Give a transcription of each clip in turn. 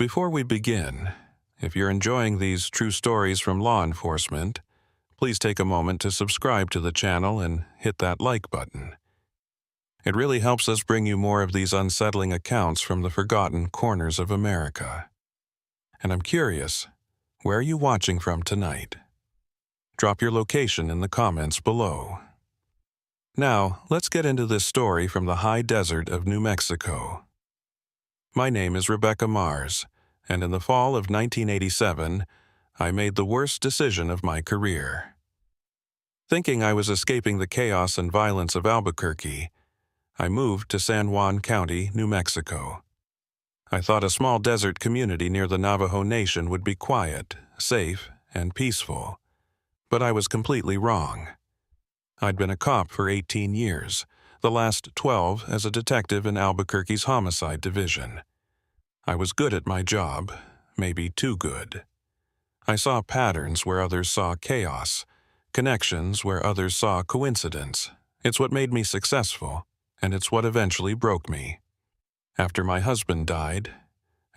Before we begin, if you're enjoying these true stories from law enforcement, please take a moment to subscribe to the channel and hit that like button. It really helps us bring you more of these unsettling accounts from the forgotten corners of America. And I'm curious, where are you watching from tonight? Drop your location in the comments below. Now, let's get into this story from the high desert of New Mexico. My name is Rebecca Mars, and in the fall of 1987, I made the worst decision of my career. Thinking I was escaping the chaos and violence of Albuquerque, I moved to San Juan County, New Mexico. I thought a small desert community near the Navajo Nation would be quiet, safe, and peaceful. But I was completely wrong. I'd been a cop for 18 years, the last 12 as a detective in Albuquerque's homicide division. I was good at my job, maybe too good. I saw patterns where others saw chaos, connections where others saw coincidence. It's what made me successful, and it's what eventually broke me. After my husband died,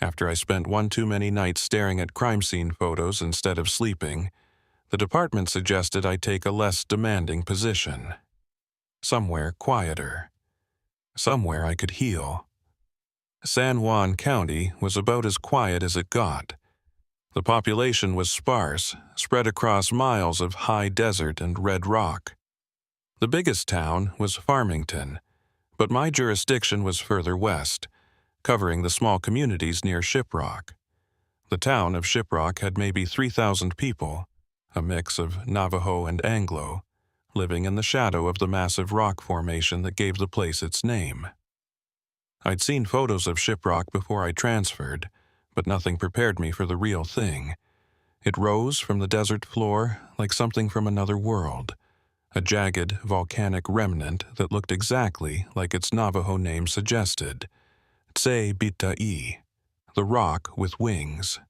after I spent one too many nights staring at crime scene photos instead of sleeping, the department suggested I take a less demanding position. Somewhere quieter. Somewhere I could heal. San Juan County was about as quiet as it got. The population was sparse, spread across miles of high desert and red rock. The biggest town was Farmington, but my jurisdiction was further west, covering the small communities near Shiprock. The town of Shiprock had maybe 3,000 people, a mix of Navajo and Anglo, living in the shadow of the massive rock formation that gave the place its name. I'd seen photos of Shiprock before I transferred, but nothing prepared me for the real thing. It rose from the desert floor like something from another world, a jagged, volcanic remnant that looked exactly like its Navajo name suggested, Tse-Bita'i, the rock with wings.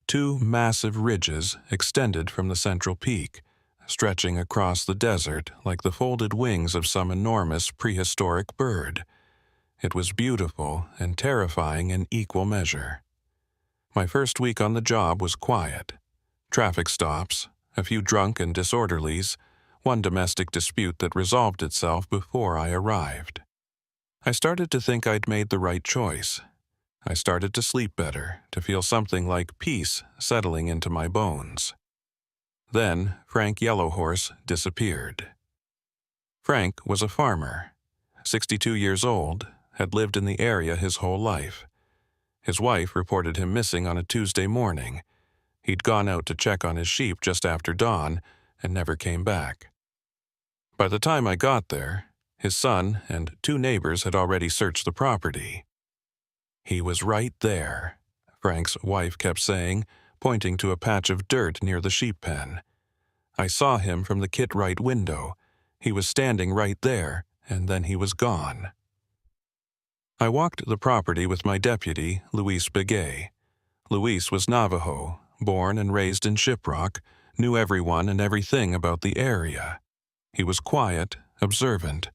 Two massive ridges extended from the central peak, stretching across the desert like the folded wings of some enormous prehistoric bird. It was beautiful and terrifying in equal measure. My first week on the job was quiet. Traffic stops, a few drunk and disorderlies, one domestic dispute that resolved itself before I arrived. I started to think I'd made the right choice. I started to sleep better, to feel something like peace settling into my bones. Then Frank Yellowhorse disappeared. Frank was a farmer, 62 years old, had lived in the area his whole life. His wife reported him missing on a Tuesday morning. He'd gone out to check on his sheep just after dawn and never came back. By the time I got there, his son and two neighbors had already searched the property. "He was right there," Frank's wife kept saying, pointing to a patch of dirt near the sheep pen. "I saw him from the Kit Wright window. He was standing right there, and then he was gone." I walked the property with my deputy, Luis Begay. Luis was Navajo, born and raised in Shiprock, knew everyone and everything about the area. He was quiet, observant,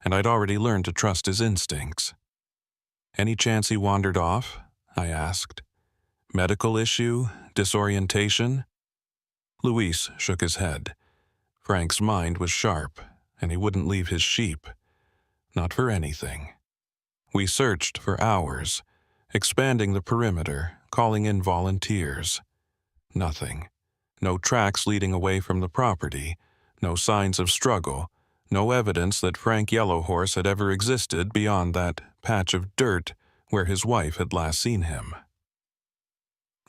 and I'd already learned to trust his instincts. "Any chance he wandered off?" I asked. "Medical issue? Disorientation?" Luis shook his head. Frank's mind was sharp, and he wouldn't leave his sheep. Not for anything. We searched for hours, expanding the perimeter, calling in volunteers. Nothing. No tracks leading away from the property, no signs of struggle, no evidence that Frank Yellowhorse had ever existed beyond that patch of dirt where his wife had last seen him.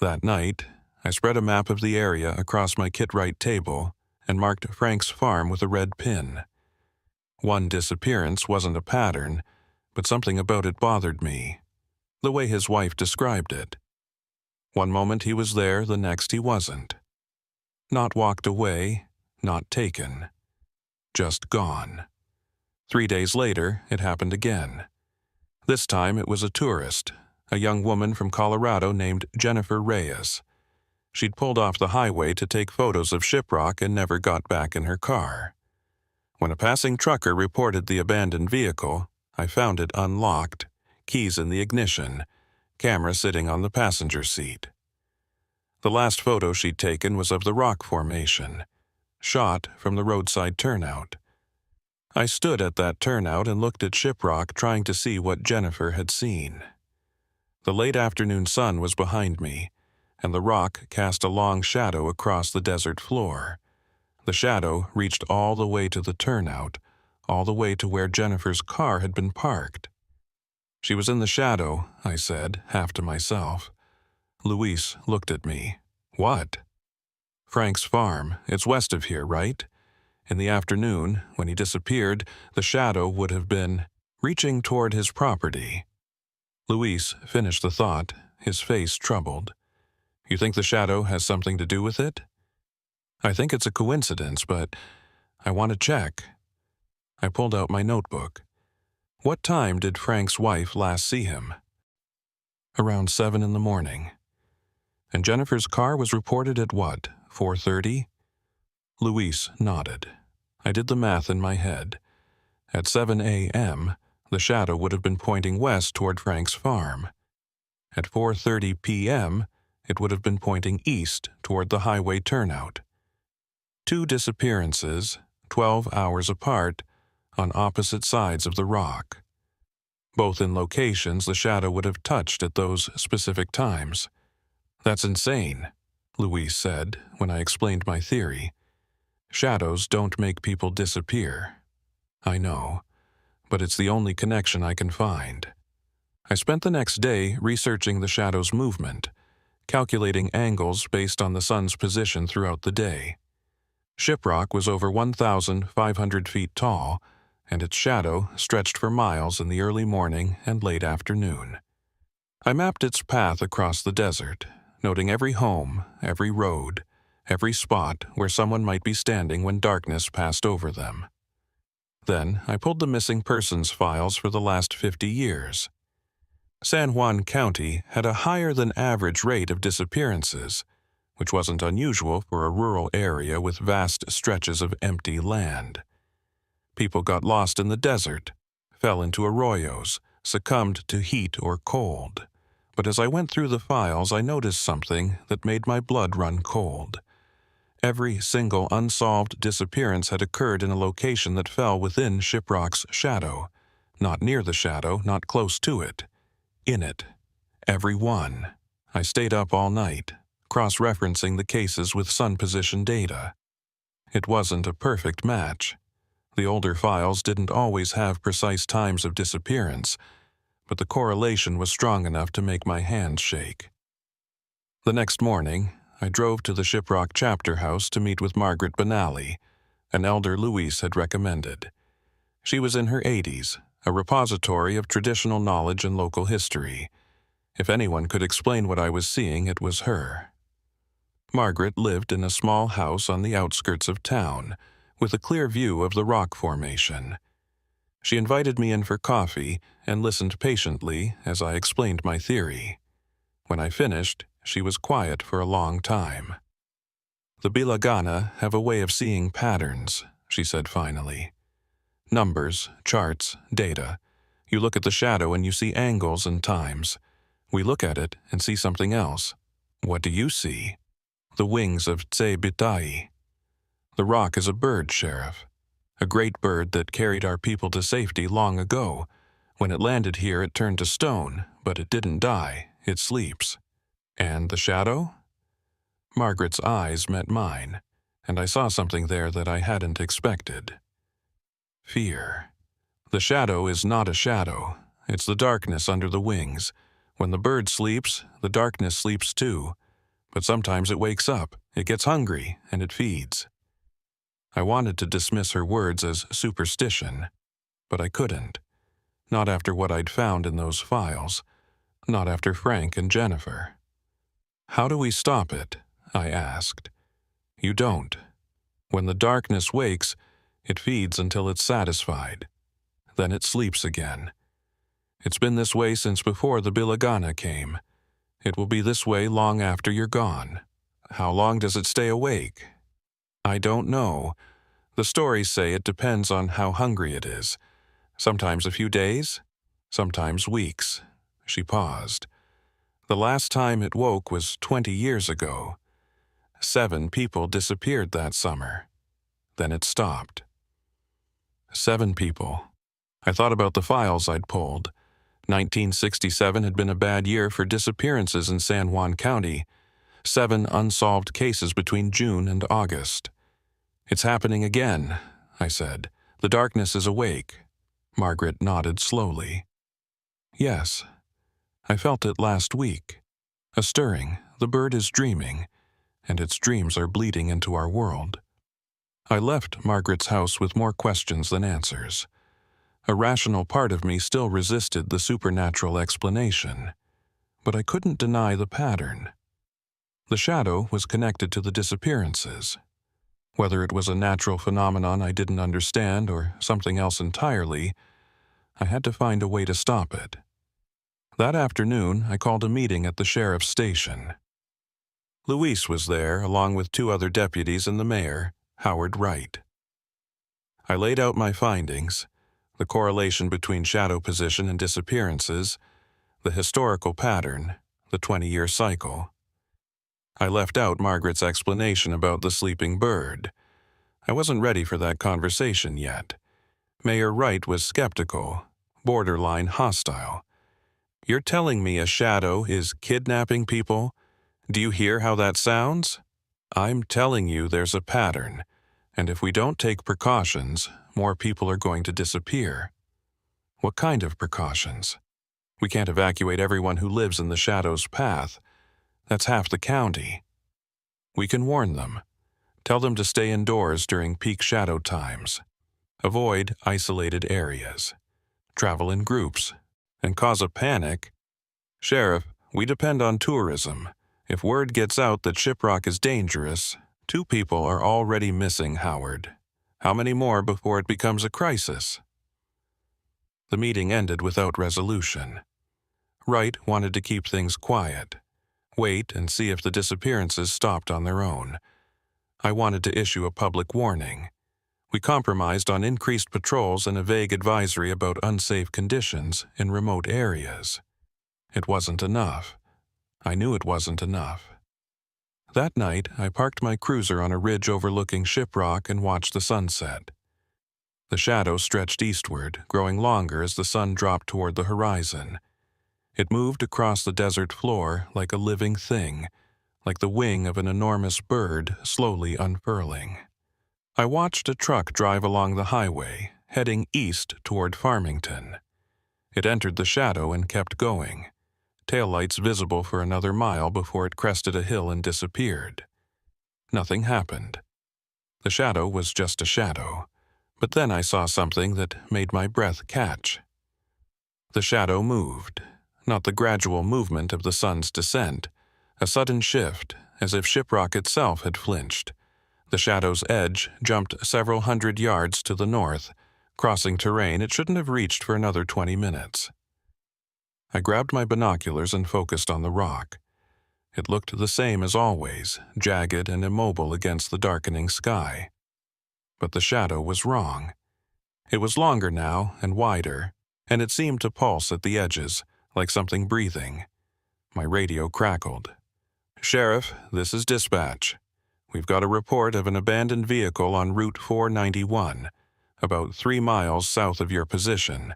That night, I spread a map of the area across my Kit Wright table and marked Frank's farm with a red pin. One disappearance wasn't a pattern, but something about it bothered me, the way his wife described it. One moment he was there, the next he wasn't. Not walked away, not taken. Just gone. 3 days later, it happened again. This time it was a tourist, a young woman from Colorado named Jennifer Reyes. She'd pulled off the highway to take photos of Shiprock and never got back in her car. When a passing trucker reported the abandoned vehicle, I found it unlocked, keys in the ignition, camera sitting on the passenger seat. The last photo she'd taken was of the rock formation, shot from the roadside turnout. I stood at that turnout and looked at Shiprock, trying to see what Jennifer had seen. The late afternoon sun was behind me, and the rock cast a long shadow across the desert floor. The shadow reached all the way to the turnout, all the way to where Jennifer's car had been parked. "She was in the shadow," I said, half to myself. Luis looked at me. "What?" "Frank's farm. It's west of here, right? In the afternoon, when he disappeared, the shadow would have been reaching toward his property." Luis finished the thought, his face troubled. "You think the shadow has something to do with it?" "I think it's a coincidence, but I want to check." I pulled out my notebook. "What time did Frank's wife last see him?" "Around 7 in the morning." "And Jennifer's car was reported at what, 4:30? Luis nodded. I did the math in my head. At 7 a.m., the shadow would have been pointing west toward Frank's farm. At 4:30 p.m., it would have been pointing east toward the highway turnout. 2 disappearances, 12 hours apart, on opposite sides of the rock. Both in locations the shadow would have touched at those specific times. "That's insane," Luis said when I explained my theory. "Shadows don't make people disappear." "I know, but it's the only connection I can find." I spent the next day researching the shadow's movement, calculating angles based on the sun's position throughout the day. Shiprock was over 1,500 feet tall, and its shadow stretched for miles in the early morning and late afternoon. I mapped its path across the desert, noting every home, every road, every spot where someone might be standing when darkness passed over them. Then I pulled the missing persons files for the last 50 years. San Juan County had a higher than average rate of disappearances, which wasn't unusual for a rural area with vast stretches of empty land. People got lost in the desert, fell into arroyos, succumbed to heat or cold. But as I went through the files, I noticed something that made my blood run cold. Every single unsolved disappearance had occurred in a location that fell within Shiprock's shadow. Not near the shadow, not close to it. In it. Every one. I stayed up all night, cross-referencing the cases with sun position data. It wasn't a perfect match. The older files didn't always have precise times of disappearance, but the correlation was strong enough to make my hands shake. The next morning, I drove to the Shiprock chapter house to meet with Margaret Benally, an elder Luis had recommended. She was in her 80s, a repository of traditional knowledge and local history. If anyone could explain what I was seeing, it was her. Margaret lived in a small house on the outskirts of town, with a clear view of the rock formation. She invited me in for coffee and listened patiently as I explained my theory. When I finished, she was quiet for a long time. "The Bilagana have a way of seeing patterns," she said finally. "Numbers, charts, data. You look at the shadow and you see angles and times. We look at it and see something else. What do you see?" "The wings of Tse Bitai." "The rock is a bird, Sheriff. A great bird that carried our people to safety long ago. When it landed here, it turned to stone, but it didn't die. It sleeps." "And the shadow?" Margaret's eyes met mine, and I saw something there that I hadn't expected. Fear. The shadow is not a shadow. It's the darkness under the wings. When the bird sleeps, the darkness sleeps too. But sometimes it wakes up, it gets hungry, and it feeds. I wanted to dismiss her words as superstition, but I couldn't. Not after what I'd found in those files. Not after Frank and Jennifer. "How do we stop it?" I asked. "You don't. When the darkness wakes, it feeds until it's satisfied. Then it sleeps again. It's been this way since before the Bilagana came. It will be this way long after you're gone. How long does it stay awake?" "I don't know. The stories say it depends on how hungry it is. Sometimes a few days, sometimes weeks." She paused. The last time it woke was 20 years ago. 7 people disappeared that summer. Then it stopped. 7 people. I thought about the files I'd pulled. 1967 had been a bad year for disappearances in San Juan County. 7 unsolved cases between June and August. "It's happening again," I said. "The darkness is awake." Margaret nodded slowly. "Yes. I felt it last week. A stirring. The bird is dreaming, and its dreams are bleeding into our world." I left Margaret's house with more questions than answers. A rational part of me still resisted the supernatural explanation, but I couldn't deny the pattern. The shadow was connected to the disappearances. Whether it was a natural phenomenon I didn't understand or something else entirely, I had to find a way to stop it. That afternoon, I called a meeting at the sheriff's station. Luis was there, along with 2 other deputies and the mayor, Howard Wright. I laid out my findings, the correlation between shadow position and disappearances, the historical pattern, the 20-year cycle. I left out Margaret's explanation about the sleeping bird. I wasn't ready for that conversation yet. Mayor Wright was skeptical, borderline hostile. "You're telling me a shadow is kidnapping people? Do you hear how that sounds? I'm telling you there's a pattern, and if we don't take precautions, more people are going to disappear." "What kind of precautions?" "We can't evacuate everyone who lives in the shadow's path. That's half the county." "We can warn them. Tell them to stay indoors during peak shadow times. Avoid isolated areas. Travel in groups. And cause a panic. Sheriff, we depend on tourism. If word gets out that Shiprock is dangerous, 2 people are already missing, Howard. How many more before it becomes a crisis?" The meeting ended without resolution. Wright wanted to keep things quiet, wait and see if the disappearances stopped on their own. I wanted to issue a public warning. We compromised on increased patrols and a vague advisory about unsafe conditions in remote areas. It wasn't enough. I knew it wasn't enough. That night, I parked my cruiser on a ridge overlooking Shiprock and watched the sunset. The shadow stretched eastward, growing longer as the sun dropped toward the horizon. It moved across the desert floor like a living thing, like the wing of an enormous bird slowly unfurling. I watched a truck drive along the highway, heading east toward Farmington. It entered the shadow and kept going, taillights visible for another mile before it crested a hill and disappeared. Nothing happened. The shadow was just a shadow, but then I saw something that made my breath catch. The shadow moved, not the gradual movement of the sun's descent, a sudden shift, as if Shiprock itself had flinched. The shadow's edge jumped several hundred yards to the north, crossing terrain it shouldn't have reached for another 20 minutes. I grabbed my binoculars and focused on the rock. It looked the same as always, jagged and immobile against the darkening sky. But the shadow was wrong. It was longer now and wider, and it seemed to pulse at the edges, like something breathing. My radio crackled. "Sheriff, this is dispatch. We've got a report of an abandoned vehicle on Route 491, about 3 miles south of your position.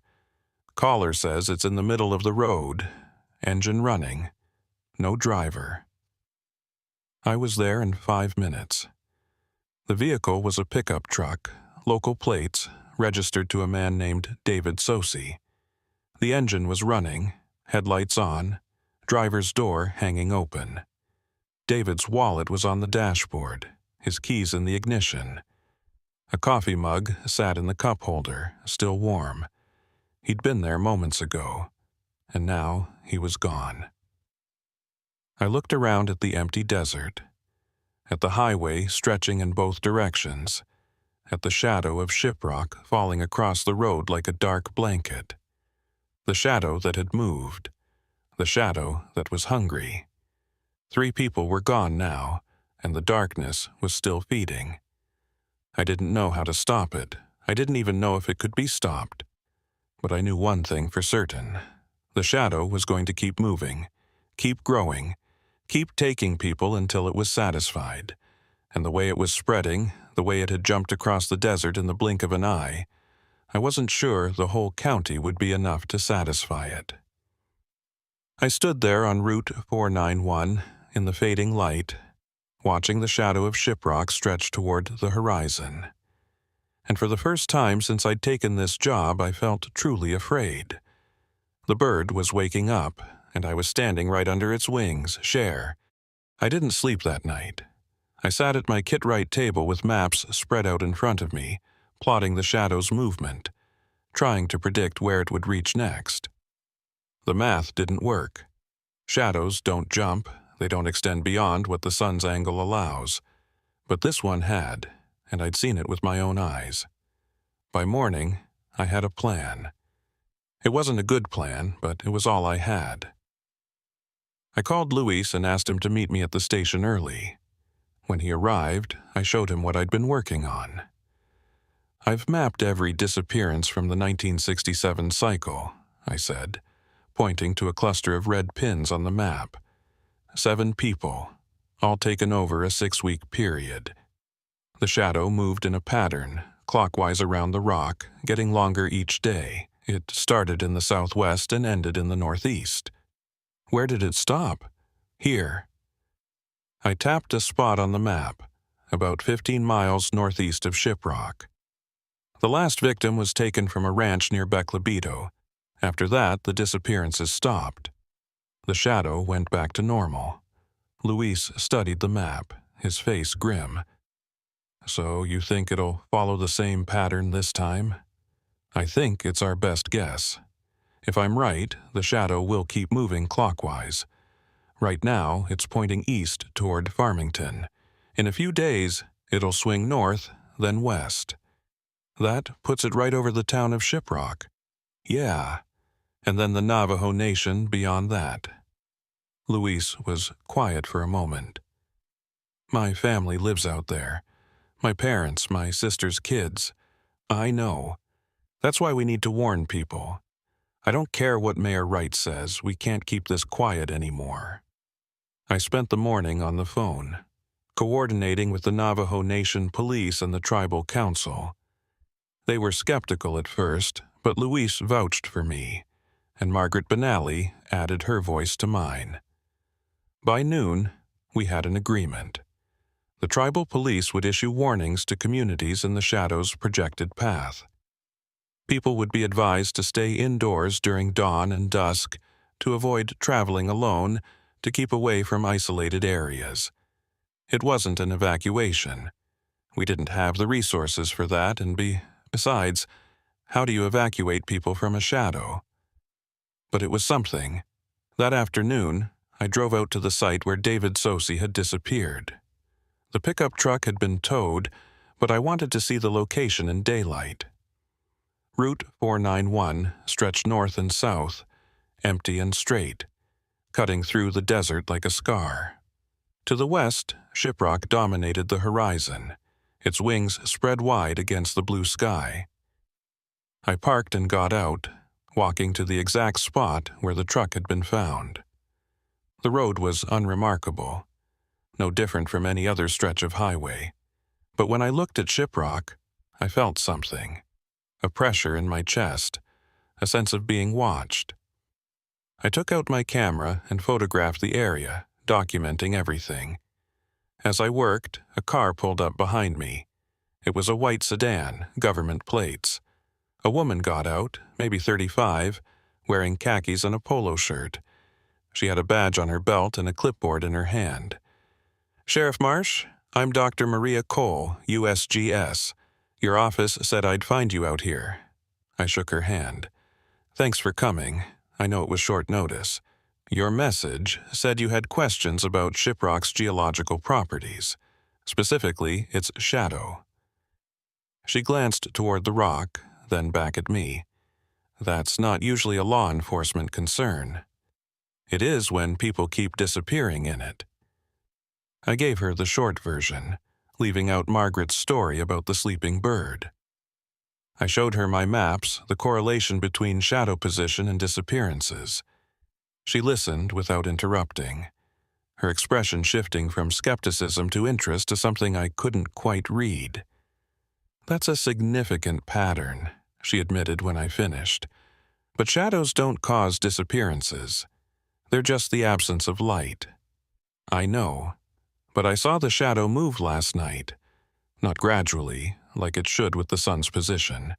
Caller says it's in the middle of the road, engine running, no driver." I was there in 5 minutes. The vehicle was a pickup truck, local plates, registered to a man named David Sosi. The engine was running, headlights on, driver's door hanging open. David's wallet was on the dashboard, his keys in the ignition. A coffee mug sat in the cup holder, still warm. He'd been there moments ago, and now he was gone. I looked around at the empty desert, at the highway stretching in both directions, at the shadow of Shiprock falling across the road like a dark blanket. The shadow that had moved, the shadow that was hungry. 3 people were gone now, and the darkness was still feeding. I didn't know how to stop it. I didn't even know if it could be stopped. But I knew one thing for certain. The shadow was going to keep moving, keep growing, keep taking people until it was satisfied. And the way it was spreading, the way it had jumped across the desert in the blink of an eye, I wasn't sure the whole county would be enough to satisfy it. I stood there on Route 491 in the fading light, watching the shadow of Shiprock stretch toward the horizon. And for the first time since I'd taken this job, I felt truly afraid. The bird was waking up, and I was standing right under its wings, Cher. I didn't sleep that night. I sat at my Kit-Wright table with maps spread out in front of me, plotting the shadow's movement, trying to predict where it would reach next. The math didn't work. Shadows don't jump, they don't extend beyond what the sun's angle allows. But this one had, and I'd seen it with my own eyes. By morning, I had a plan. It wasn't a good plan, but it was all I had. I called Luis and asked him to meet me at the station early. When he arrived, I showed him what I'd been working on. "I've mapped every disappearance from the 1967 cycle," I said, pointing to a cluster of red pins on the map. 7 people, all taken over a 6-week period. The shadow moved in a pattern, clockwise around the rock, getting longer each day. It started in the southwest and ended in the northeast. Where did it stop? Here. I tapped a spot on the map, about 15 miles northeast of Shiprock. The last victim was taken from a ranch near Beclabito. After that, the disappearances stopped. The shadow went back to normal. Luis studied the map, his face grim. "So you think it'll follow the same pattern this time?" "I think it's our best guess. If I'm right, the shadow will keep moving clockwise. Right now, it's pointing east toward Farmington. In a few days, it'll swing north, then west. That puts it right over the town of Shiprock." "Yeah, and then the Navajo Nation beyond that." Luis was quiet for a moment. "My family lives out there. My parents, my sister's kids. I know. That's why we need to warn people. I don't care what Mayor Wright says, we can't keep this quiet anymore." I spent the morning on the phone, coordinating with the Navajo Nation police and the tribal council. They were skeptical at first, but Luis vouched for me, and Margaret Benally added her voice to mine. By noon, we had an agreement. The tribal police would issue warnings to communities in the shadow's projected path. People would be advised to stay indoors during dawn and dusk, to avoid traveling alone, to keep away from isolated areas. It wasn't an evacuation. We didn't have the resources for that, and besides, how do you evacuate people from a shadow? But it was something. That afternoon, I drove out to the site where David Sosi had disappeared. The pickup truck had been towed, but I wanted to see the location in daylight. Route 491 stretched north and south, empty and straight, cutting through the desert like a scar. To the west, Shiprock dominated the horizon, its wings spread wide against the blue sky. I parked and got out, walking to the exact spot where the truck had been found. The road was unremarkable, no different from any other stretch of highway. But when I looked at Shiprock, I felt something. A pressure in my chest, a sense of being watched. I took out my camera and photographed the area, documenting everything. As I worked, a car pulled up behind me. It was a white sedan, government plates. A woman got out, maybe 35, wearing khakis and a polo shirt. She had a badge on her belt and a clipboard in her hand. "Sheriff Marsh, I'm Dr. Maria Cole, USGS. Your office said I'd find you out here." I shook her hand. "Thanks for coming. I know it was short notice. Your message said you had questions about Shiprock's geological properties, specifically its shadow." She glanced toward the rock, then back at me. "That's not usually a law enforcement concern. It is when people keep disappearing in it." I gave her the short version, leaving out Margaret's story about the sleeping bird. I showed her my maps, the correlation between shadow position and disappearances. She listened without interrupting, her expression shifting from skepticism to interest to something I couldn't quite read. "That's a significant pattern," she admitted when I finished. "But shadows don't cause disappearances. They're just the absence of light." "I know, but I saw the shadow move last night. Not gradually, like it should with the sun's position.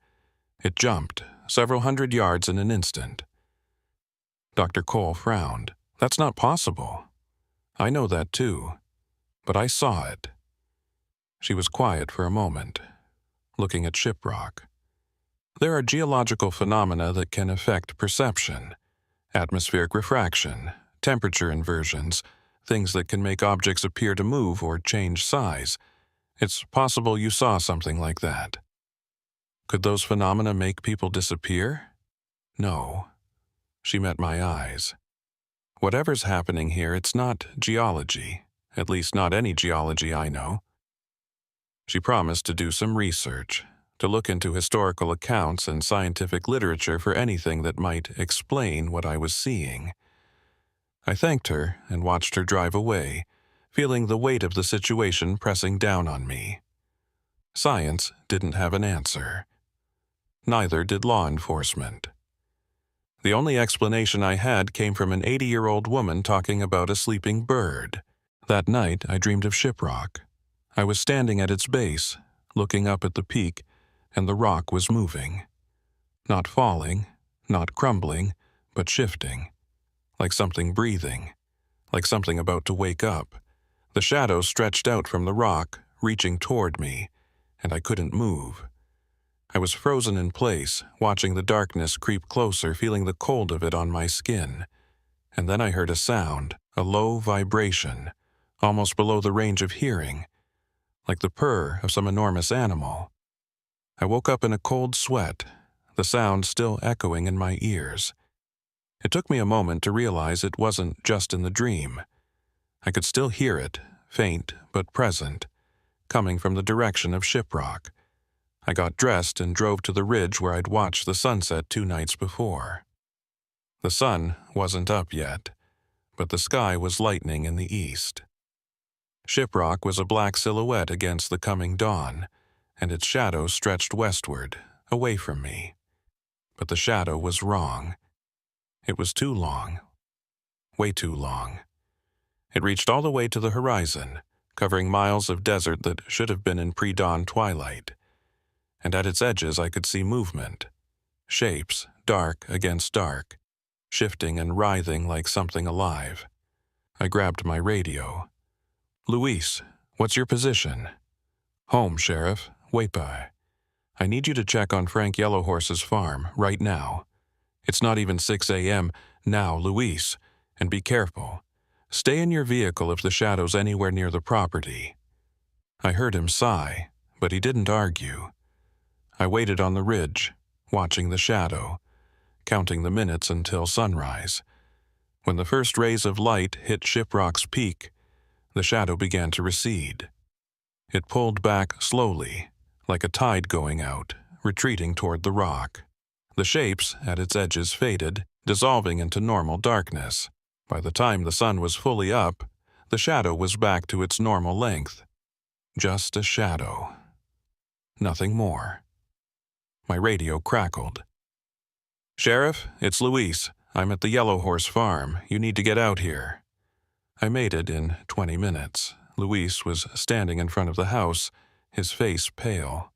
It jumped several hundred yards in an instant." Dr. Cole frowned. "That's not possible." "I know that too, but I saw it." She was quiet for a moment, looking at Shiprock. "There are geological phenomena that can affect perception. Atmospheric refraction, temperature inversions, things that can make objects appear to move or change size. It's possible you saw something like that." "Could those phenomena make people disappear?" "No." She met my eyes. "Whatever's happening here, it's not geology. At least not any geology I know." She promised to do some research, to look into historical accounts and scientific literature for anything that might explain what I was seeing. I thanked her and watched her drive away, feeling the weight of the situation pressing down on me. Science didn't have an answer. Neither did law enforcement. The only explanation I had came from an 80-year-old woman talking about a sleeping bird. That night, I dreamed of Shiprock. I was standing at its base, looking up at the peak, and the rock was moving. Not falling, not crumbling, but shifting. Like something breathing. Like something about to wake up. The shadow stretched out from the rock, reaching toward me, and I couldn't move. I was frozen in place, watching the darkness creep closer, feeling the cold of it on my skin. And then I heard a sound, a low vibration, almost below the range of hearing, like the purr of some enormous animal. I woke up in a cold sweat, the sound still echoing in my ears. It took me a moment to realize it wasn't just in the dream. I could still hear it, faint but present, coming from the direction of Shiprock. I got dressed and drove to the ridge where I'd watched the sunset 2 nights before. The sun wasn't up yet, but the sky was lightening in the east. Shiprock was a black silhouette against the coming dawn, and its shadow stretched westward, away from me. But the shadow was wrong. It was too long. Way too long. It reached all the way to the horizon, covering miles of desert that should have been in pre-dawn twilight. And at its edges I could see movement. Shapes, dark against dark, shifting and writhing like something alive. I grabbed my radio. "Luis, what's your position?" "Home, Sheriff. Wait by. I need you to check on Frank Yellowhorse's farm, right now. It's not even 6 a.m. now, Luis, and be careful. Stay in your vehicle if the shadow's anywhere near the property." I heard him sigh, but he didn't argue. I waited on the ridge, watching the shadow, counting the minutes until sunrise. When the first rays of light hit Shiprock's peak, the shadow began to recede. It pulled back slowly, like a tide going out, retreating toward the rock. The shapes at its edges faded, dissolving into normal darkness. By the time the sun was fully up, the shadow was back to its normal length. Just a shadow. Nothing more. My radio crackled. "Sheriff, it's Luis. I'm at the Yellowhorse farm. You need to get out here." I made it in 20 minutes. Luis was standing in front of the house, his face pale.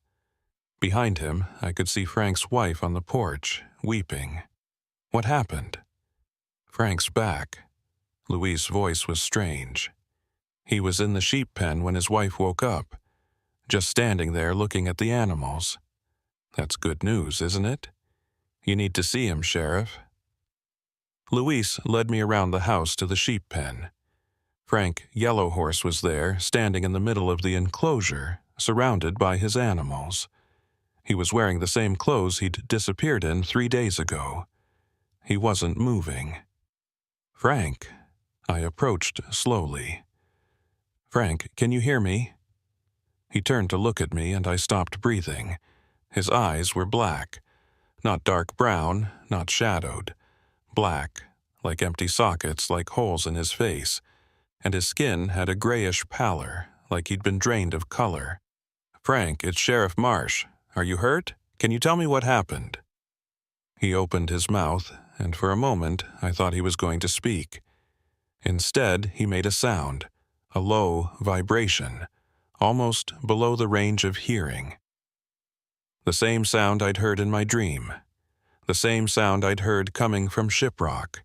Behind him, I could see Frank's wife on the porch, weeping. "What happened?" "Frank's back." Luis' voice was strange. "He was in the sheep pen when his wife woke up, just standing there looking at the animals." "That's good news, isn't it? You need to see him, Sheriff." Luis led me around the house to the sheep pen. Frank Yellowhorse was there, standing in the middle of the enclosure, surrounded by his animals. He was wearing the same clothes he'd disappeared in 3 days ago. He wasn't moving. "Frank." I approached slowly. "Frank, can you hear me?" He turned to look at me, and I stopped breathing. His eyes were black. Not dark brown, not shadowed. Black, like empty sockets, like holes in his face, and his skin had a grayish pallor, like he'd been drained of color. "Frank, it's Sheriff Marsh. Are you hurt? Can you tell me what happened?" He opened his mouth, and for a moment I thought he was going to speak. Instead, he made a sound, a low vibration, almost below the range of hearing. The same sound I'd heard in my dream. The same sound I'd heard coming from Shiprock.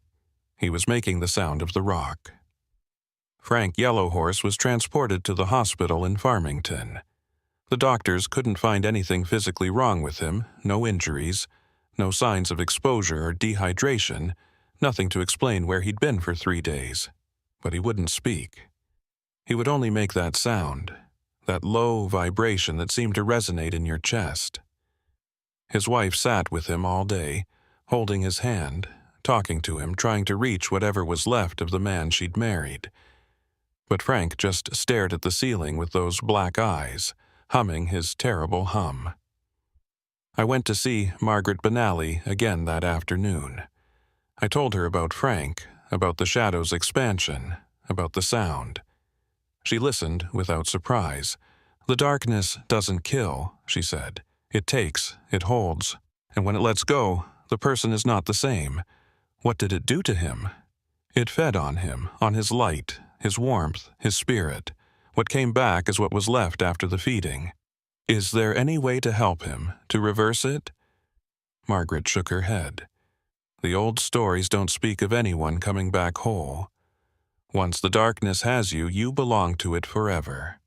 He was making the sound of the rock. Frank Yellowhorse was transported to the hospital in Farmington. The doctors couldn't find anything physically wrong with him, no injuries, no signs of exposure or dehydration, nothing to explain where he'd been for 3 days. But he wouldn't speak. He would only make that sound, that low vibration that seemed to resonate in your chest. His wife sat with him all day, holding his hand, talking to him, trying to reach whatever was left of the man she'd married. But Frank just stared at the ceiling with those black eyes, humming his terrible hum. I went to see Margaret Benally again that afternoon. I told her about Frank, about the shadow's expansion, about the sound. She listened without surprise. "The darkness doesn't kill," she said. "It takes, it holds, and when it lets go, the person is not the same. What did it do to him? It fed on him, on his light, his warmth, his spirit. What came back is what was left after the feeding. Is there any way to help him, to reverse it?" Margaret shook her head. "The old stories don't speak of anyone coming back whole. Once the darkness has you, you belong to it forever."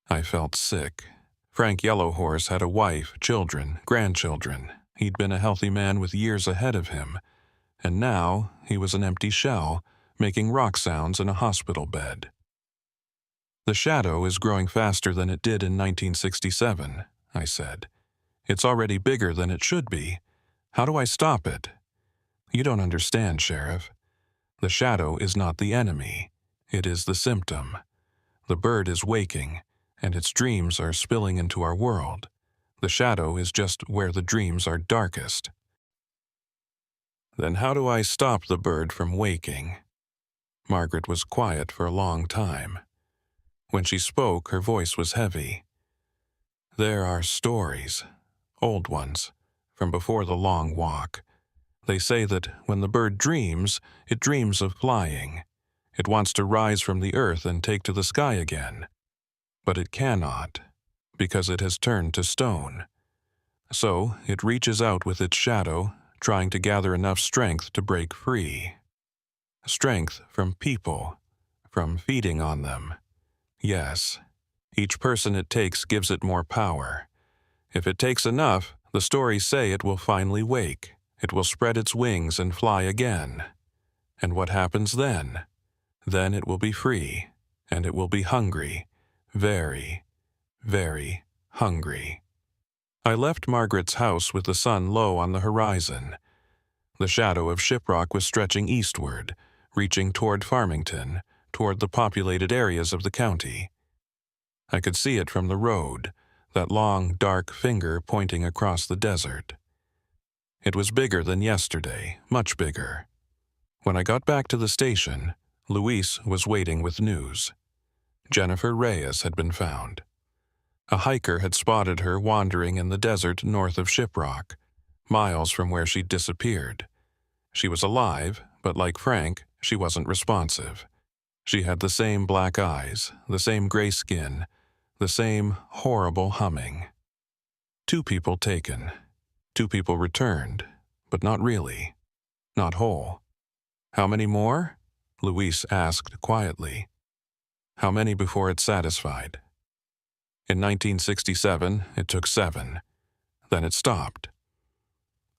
I felt sick. Frank Yellowhorse had a wife, children, grandchildren. He'd been a healthy man with years ahead of him. And now he was an empty shell, making rock sounds in a hospital bed. "The shadow is growing faster than it did in 1967, I said. "It's already bigger than it should be. How do I stop it?" "You don't understand, Sheriff. The shadow is not the enemy. It is the symptom. The bird is waking, and its dreams are spilling into our world. The shadow is just where the dreams are darkest." "Then how do I stop the bird from waking?" Margaret was quiet for a long time. When she spoke, her voice was heavy. "There are stories, old ones, from before the long walk. They say that when the bird dreams, it dreams of flying. It wants to rise from the earth and take to the sky again. But it cannot, because it has turned to stone. So it reaches out with its shadow, trying to gather enough strength to break free. Strength from people, from feeding on them. Yes, each person it takes gives it more power. If it takes enough, the stories say it will finally wake. It will spread its wings and fly again. And what happens then? Then it will be free, and it will be hungry, very, very hungry." I left Margaret's house with the sun low on the horizon. The shadow of Shiprock was stretching eastward, reaching toward Farmington, toward the populated areas of the county. I could see it from the road, that long, dark finger pointing across the desert. It was bigger than yesterday, much bigger. When I got back to the station, Luis was waiting with news. Jennifer Reyes had been found. A hiker had spotted her wandering in the desert north of Shiprock, miles from where she'd disappeared. She was alive, but like Frank, she wasn't responsive. She had the same black eyes, the same gray skin, the same horrible humming. 2 people taken. 2 people returned, but not really. Not whole. "How many more?" Luis asked quietly. "How many before it's satisfied?" In 1967, it took 7. Then it stopped.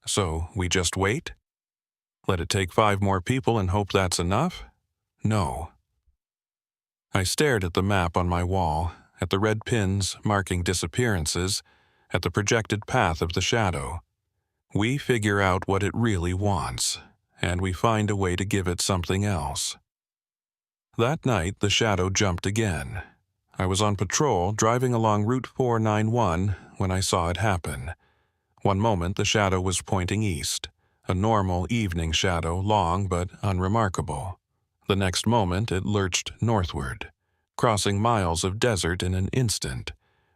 "So we just wait? Let it take 5 more people and hope that's enough? No." I stared at the map on my wall, at the red pins marking disappearances, at the projected path of the shadow. We figure out what it really wants, and we find a way to give it something else. That night, the shadow jumped again. I was on patrol, driving along Route 491, when I saw it happen. One moment, the shadow was pointing east. A normal evening shadow, long but unremarkable. The next moment it lurched northward, crossing miles of desert in an instant,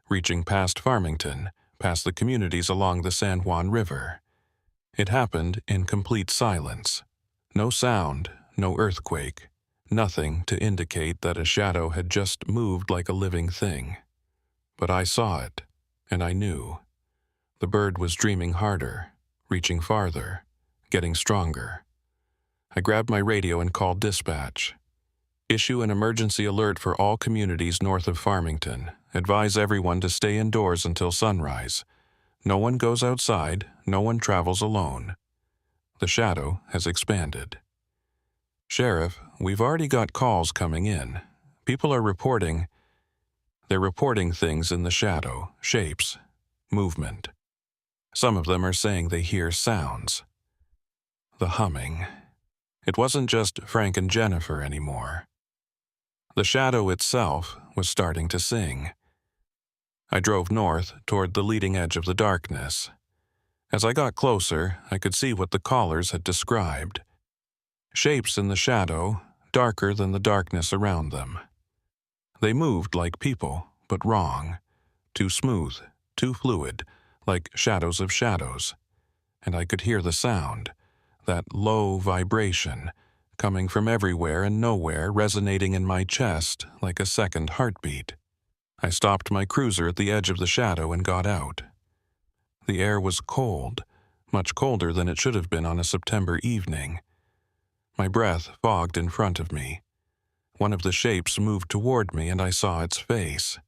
reaching past Farmington, past the communities along the San Juan River. It happened in complete silence. No sound, no earthquake, nothing to indicate that a shadow had just moved like a living thing. But I saw it, and I knew. The bird was dreaming harder, reaching farther, getting stronger. I grabbed my radio and called dispatch. Issue an emergency alert for all communities north of Farmington. Advise everyone to stay indoors until sunrise. No one goes outside, no one travels alone. The shadow has expanded. Sheriff, we've already got calls coming in. People are reporting. They're reporting things in the shadow, shapes, movement. Some of them are saying they hear sounds. The humming. It wasn't just Frank and Jennifer anymore. The shadow itself was starting to sing. I drove north toward the leading edge of the darkness. As I got closer, I could see what the callers had described. Shapes in the shadow, darker than the darkness around them. They moved like people, but wrong. Too smooth, too fluid, like shadows of shadows. And I could hear the sound, that low vibration, coming from everywhere and nowhere, resonating in my chest like a second heartbeat. I stopped my cruiser at the edge of the shadow and got out. The air was cold, much colder than it should have been on a September evening. My breath fogged in front of me. One of the shapes moved toward me and I saw its face.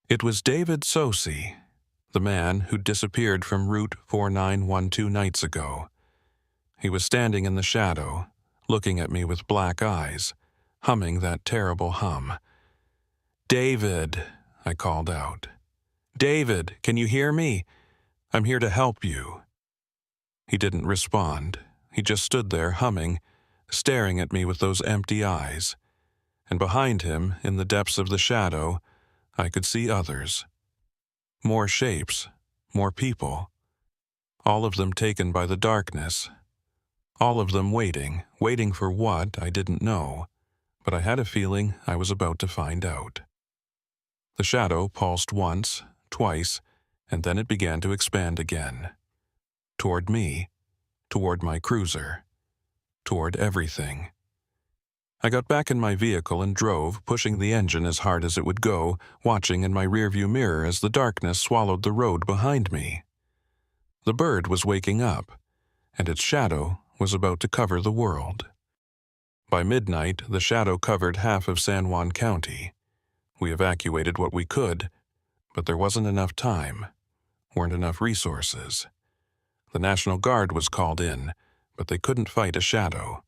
It was David Sosi, the man who disappeared from Route 4912 nights ago. He was standing in the shadow, looking at me with black eyes, humming that terrible hum. "David," I called out. "David, can you hear me? I'm here to help you." He didn't respond. He just stood there humming, staring at me with those empty eyes. And behind him, in the depths of the shadow, I could see others. More shapes, more people. All of them taken by the darkness. All of them waiting for what, I didn't know. But I had a feeling I was about to find out. The shadow pulsed once, twice, and then it began to expand again. Toward me, toward my cruiser, toward everything. I got back in my vehicle and drove, pushing the engine as hard as it would go, watching in my rearview mirror as the darkness swallowed the road behind me. The bird was waking up, and its shadow was about to cover the world. By midnight, the shadow covered half of San Juan County. We evacuated what we could, but there wasn't enough time, weren't enough resources. The National Guard was called in, but they couldn't fight a shadow.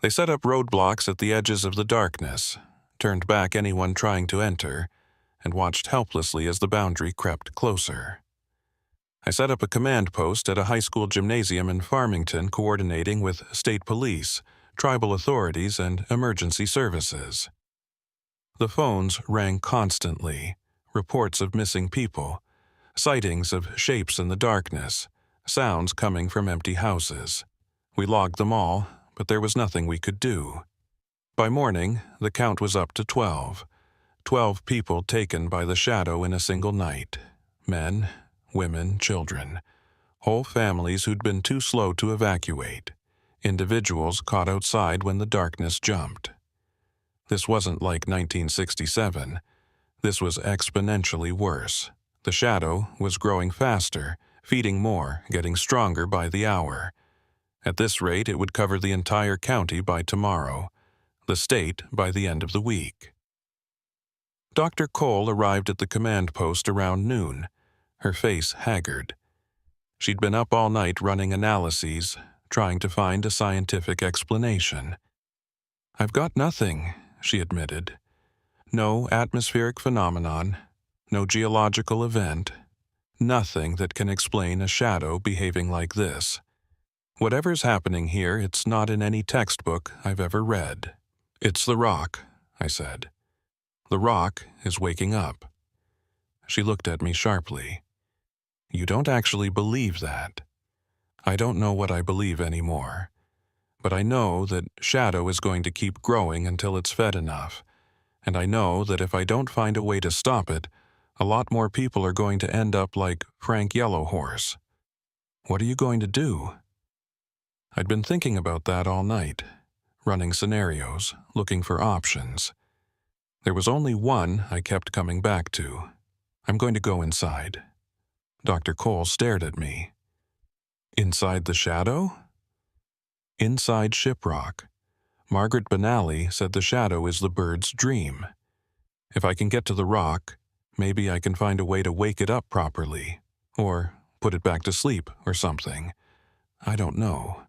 They set up roadblocks at the edges of the darkness, turned back anyone trying to enter, and watched helplessly as the boundary crept closer. I set up a command post at a high school gymnasium in Farmington, coordinating with state police, tribal authorities, and emergency services. The phones rang constantly, reports of missing people, sightings of shapes in the darkness, sounds coming from empty houses. We logged them all, but there was nothing we could do. By morning, the count was up to 12. 12 people taken by the shadow in a single night. Men, women, children. Whole families who'd been too slow to evacuate. Individuals caught outside when the darkness jumped. This wasn't like 1967. This was exponentially worse. The shadow was growing faster, feeding more, getting stronger by the hour. At this rate, it would cover the entire county by tomorrow, the state by the end of the week. Dr. Cole arrived at the command post around noon, her face haggard. She'd been up all night running analyses, trying to find a scientific explanation. "I've got nothing," she admitted. "No atmospheric phenomenon, no geological event, nothing that can explain a shadow behaving like this. Whatever's happening here, it's not in any textbook I've ever read." "It's the rock," I said. "The rock is waking up." She looked at me sharply. "You don't actually believe that?" I don't know what I believe anymore, but I know that shadow is going to keep growing until it's fed enough, and I know that if I don't find a way to stop it, a lot more people are going to end up like Frank Yellowhorse. What are you going to do? I'd been thinking about that all night, running scenarios, looking for options. There was only one I kept coming back to. I'm going to go inside. Dr. Cole stared at me. Inside the shadow? Inside Shiprock. Margaret Benally said the shadow is the bird's dream. If I can get to the rock, maybe I can find a way to wake it up properly, or put it back to sleep or something. I don't know.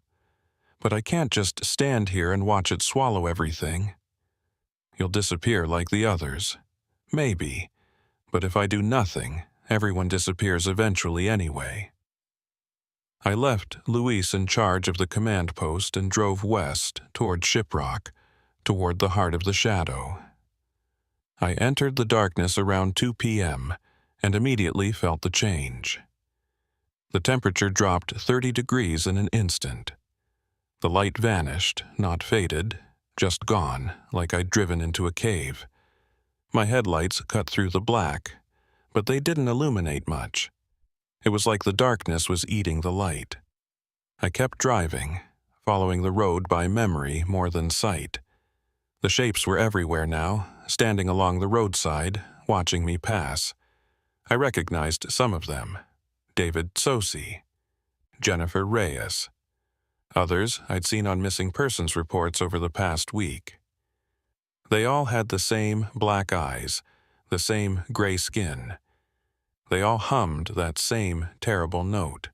But I can't just stand here and watch it swallow everything. You'll disappear like the others. Maybe. But if I do nothing, everyone disappears eventually anyway. I left Luis in charge of the command post and drove west toward Shiprock, toward the heart of the shadow. I entered the darkness around 2 p.m. and immediately felt the change. The temperature dropped 30 degrees in an instant. The light vanished, not faded, just gone, like I'd driven into a cave. My headlights cut through the black, but they didn't illuminate much. It was like the darkness was eating the light. I kept driving, following the road by memory more than sight. The shapes were everywhere now, standing along the roadside, watching me pass. I recognized some of them. David Sosi, Jennifer Reyes. Others I'd seen on missing persons reports over the past week. They all had the same black eyes, the same gray skin. They all hummed that same terrible note.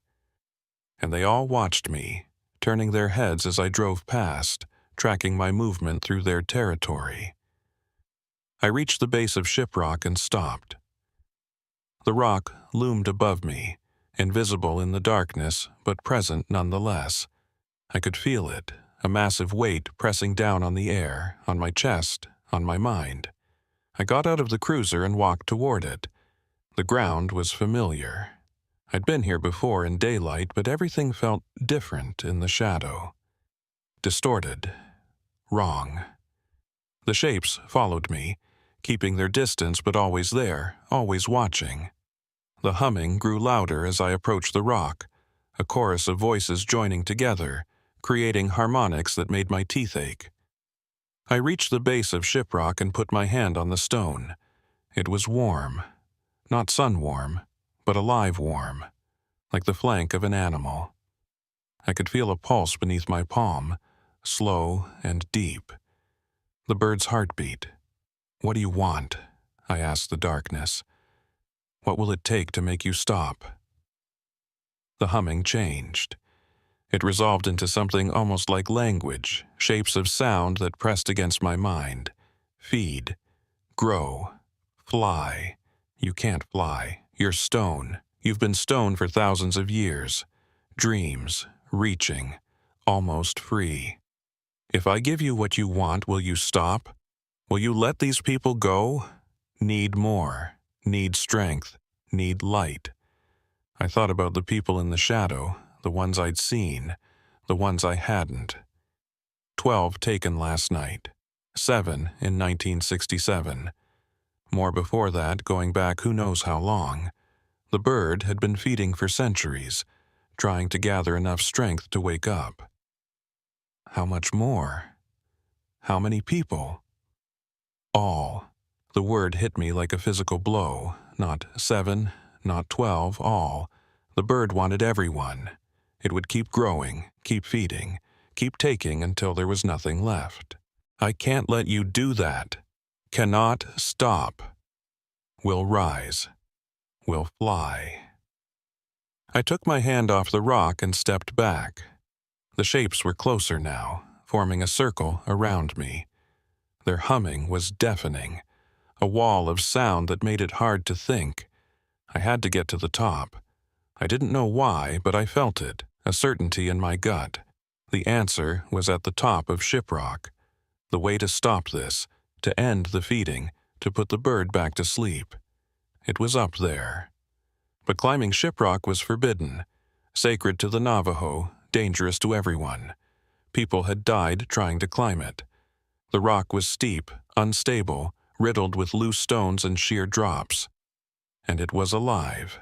And they all watched me, turning their heads as I drove past, tracking my movement through their territory. I reached the base of Shiprock and stopped. The rock loomed above me, invisible in the darkness, but present nonetheless. I could feel it, a massive weight pressing down on the air, on my chest, on my mind. I got out of the cruiser and walked toward it. The ground was familiar. I'd been here before in daylight, but everything felt different in the shadow. Distorted. Wrong. The shapes followed me, keeping their distance but always there, always watching. The humming grew louder as I approached the rock, a chorus of voices joining together, creating harmonics that made my teeth ache. I reached the base of Shiprock and put my hand on the stone. It was warm. Not sun-warm, but alive warm, like the flank of an animal. I could feel a pulse beneath my palm, slow and deep. The bird's heartbeat. "What do you want?" I asked the darkness. "What will it take to make you stop?" The humming changed. It resolved into something almost like language, shapes of sound that pressed against my mind. Feed. Grow. Fly. You can't fly. You're stone. You've been stone for thousands of years. Dreams. Reaching. Almost free. If I give you what you want, will you stop? Will you let these people go? Need more. Need strength. Need light. I thought about the people in the shadow, the ones I'd seen, the ones I hadn't. 12 taken last night. 7 in 1967. More before that, going back who knows how long. The bird had been feeding for centuries, trying to gather enough strength to wake up. How much more? How many people? All. The word hit me like a physical blow. Not 7, not 12, all. The bird wanted everyone. It would keep growing, keep feeding, keep taking until there was nothing left. I can't let you do that. Cannot stop. Will rise. Will fly. I took my hand off the rock and stepped back. The shapes were closer now, forming a circle around me. Their humming was deafening, a wall of sound that made it hard to think. I had to get to the top. I didn't know why, but I felt it, a certainty in my gut. The answer was at the top of Shiprock. The way to stop this, to end the feeding, to put the bird back to sleep. It was up there. But climbing Shiprock was forbidden. Sacred to the Navajo, dangerous to everyone. People had died trying to climb it. The rock was steep, unstable, riddled with loose stones and sheer drops. And it was alive.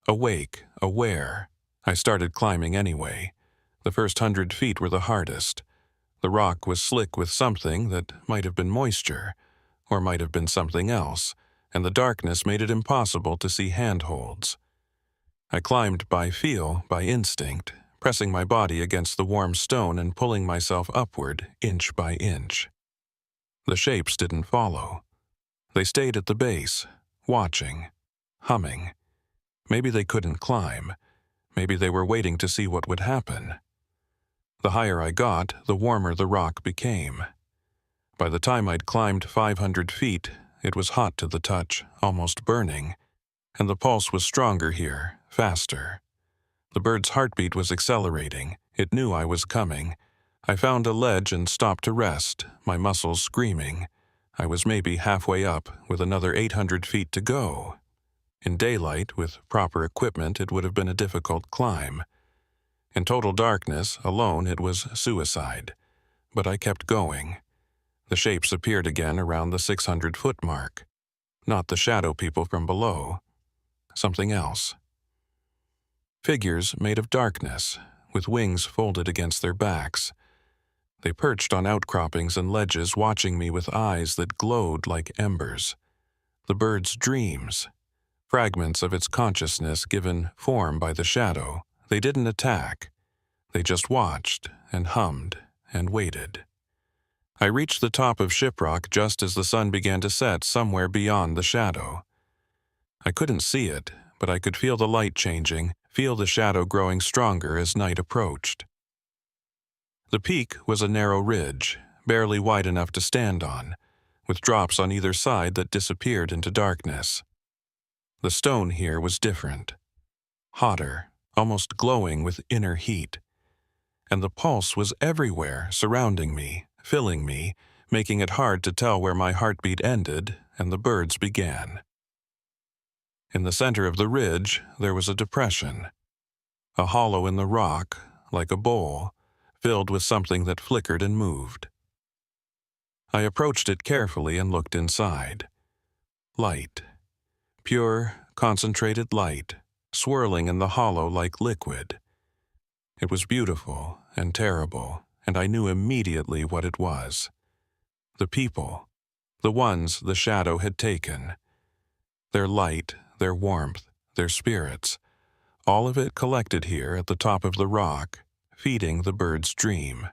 Awake, aware. I started climbing anyway. The first 100 feet were the hardest. The rock was slick with something that might have been moisture, or might have been something else, and the darkness made it impossible to see handholds. I climbed by feel, by instinct, pressing my body against the warm stone and pulling myself upward inch by inch. The shapes didn't follow. They stayed at the base, watching, humming. Maybe they couldn't climb. Maybe they were waiting to see what would happen. The higher I got, the warmer the rock became. By the time I'd climbed 500 feet, it was hot to the touch, almost burning, and the pulse was stronger here, faster. The bird's heartbeat was accelerating. It knew I was coming. I found a ledge and stopped to rest, my muscles screaming. I was maybe halfway up, with another 800 feet to go. In daylight, with proper equipment, it would have been a difficult climb. In total darkness, alone, it was suicide. But I kept going. The shapes appeared again around the 600-foot mark. Not the shadow people from below. Something else. Figures made of darkness, with wings folded against their backs. They perched on outcroppings and ledges, watching me with eyes that glowed like embers. The bird's dreams. Fragments of its consciousness given form by the shadow. They didn't attack. They just watched and hummed and waited. I reached the top of Shiprock just as the sun began to set somewhere beyond the shadow. I couldn't see it, but I could feel the light changing, feel the shadow growing stronger as night approached. The peak was a narrow ridge, barely wide enough to stand on, with drops on either side that disappeared into darkness. The stone here was different. Hotter, almost glowing with inner heat. And the pulse was everywhere, surrounding me, filling me, making it hard to tell where my heartbeat ended and the bird's began. In the center of the ridge, there was a depression. A hollow in the rock, like a bowl, filled with something that flickered and moved. I approached it carefully and looked inside. Light. Pure, concentrated light, swirling in the hollow like liquid. It was beautiful and terrible, and I knew immediately what it was. The people, the ones the shadow had taken. Their light, their warmth, their spirits, all of it collected here at the top of the rock, feeding the bird's dream.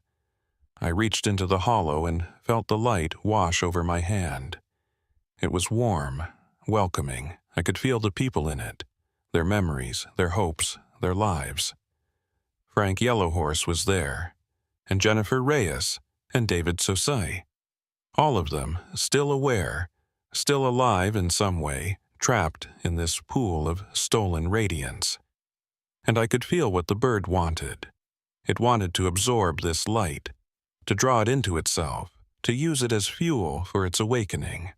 I reached into the hollow and felt the light wash over my hand. It was warm, welcoming. I could feel the people in it, their memories, their hopes, their lives. Frank Yellowhorse was there, and Jennifer Reyes, and David Sosai. All of them, still aware, still alive in some way, trapped in this pool of stolen radiance. And I could feel what the bird wanted. It wanted to absorb this light, to draw it into itself, to use it as fuel for its awakening.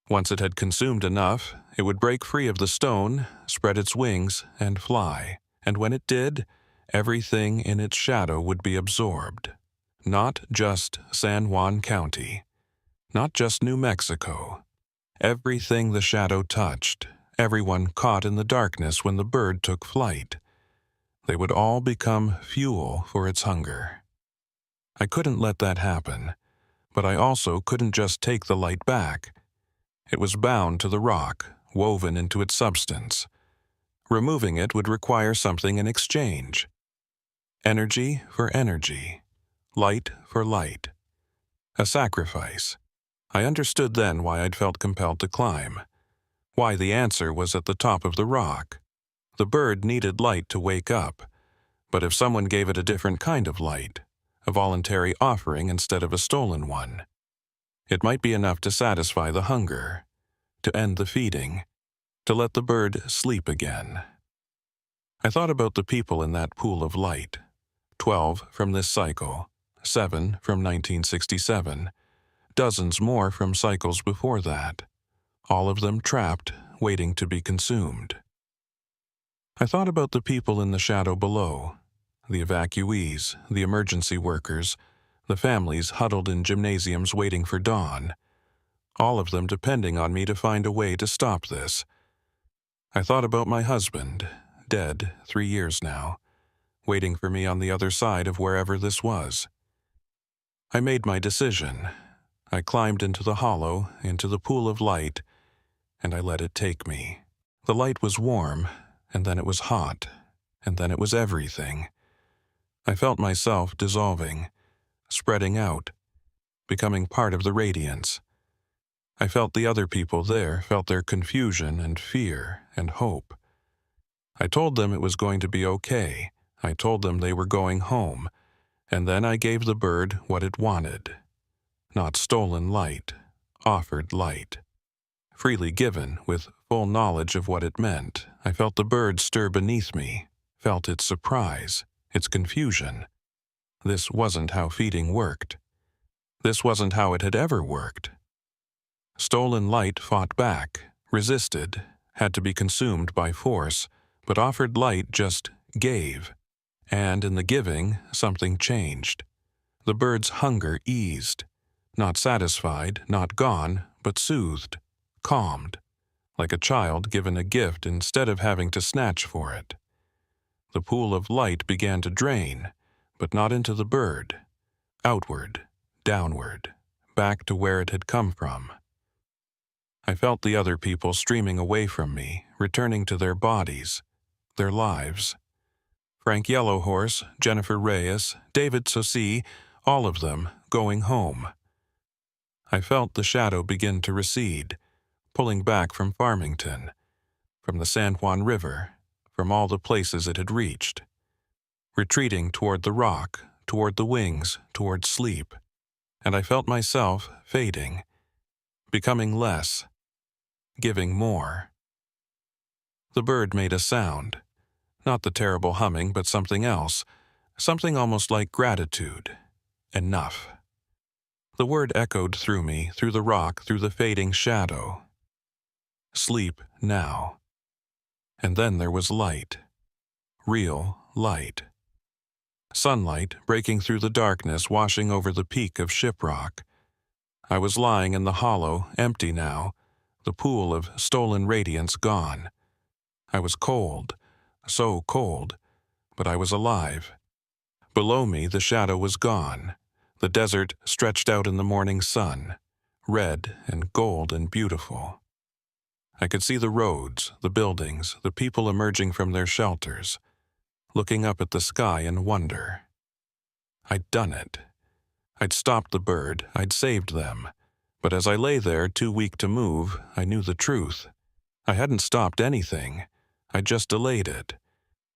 Once it had consumed enough, it would break free of the stone, spread its wings, and fly. And when it did, everything in its shadow would be absorbed. Not just San Juan County. Not just New Mexico. Everything the shadow touched, everyone caught in the darkness when the bird took flight. They would all become fuel for its hunger. I couldn't let that happen, but I also couldn't just take the light back. It was bound to the rock, woven into its substance. Removing it would require something in exchange. Energy for energy. Light for light. A sacrifice. I understood then why I'd felt compelled to climb. Why the answer was at the top of the rock. The bird needed light to wake up, but if someone gave it a different kind of light, a voluntary offering instead of a stolen one, it might be enough to satisfy the hunger, to end the feeding, to let the bird sleep again. I thought about the people in that pool of light. 12 from this cycle, 7 from 1967, dozens more from cycles before that, all of them trapped, waiting to be consumed. I thought about the people in the shadow below, the evacuees, the emergency workers, the families huddled in gymnasiums waiting for dawn, all of them depending on me to find a way to stop this. I thought about my husband, dead 3 years now, waiting for me on the other side of wherever this was. I made my decision. I climbed into the hollow, into the pool of light, and I let it take me. The light was warm, and then it was hot, and then it was everything. I felt myself dissolving, spreading out, becoming part of the radiance. I felt the other people there, felt their confusion and fear and hope. I told them it was going to be okay. I told them they were going home, and then I gave the bird what it wanted. Not stolen light, offered light. Freely given, with full knowledge of what it meant, I felt the bird stir beneath me, felt its surprise, its confusion. This wasn't how feeding worked. This wasn't how it had ever worked. Stolen light fought back, resisted, had to be consumed by force, but offered light just gave. And in the giving, something changed. The bird's hunger eased. Not satisfied, not gone, but soothed, calmed, like a child given a gift instead of having to snatch for it. The pool of light began to drain, but not into the bird. Outward, downward, back to where it had come from. I felt the other people streaming away from me, returning to their bodies, their lives. Frank Yellowhorse, Jennifer Reyes, David Sosi, all of them going home. I felt the shadow begin to recede, pulling back from Farmington, from the San Juan River, from all the places it had reached, retreating toward the rock, toward the wings, toward sleep, and I felt myself fading, becoming less, giving more. The bird made a sound, not the terrible humming, but something else, something almost like gratitude. Enough. The word echoed through me, through the rock, through the fading shadow. Sleep now. And then there was light. Real light. Sunlight breaking through the darkness, washing over the peak of Shiprock. I was lying in the hollow, empty now, the pool of stolen radiance gone. I was cold, so cold, but I was alive. Below me the shadow was gone. The desert stretched out in the morning sun, red and gold and beautiful. I could see the roads, the buildings, the people emerging from their shelters, looking up at the sky in wonder. I'd done it. I'd stopped the bird, I'd saved them. But as I lay there, too weak to move, I knew the truth. I hadn't stopped anything. I'd just delayed it.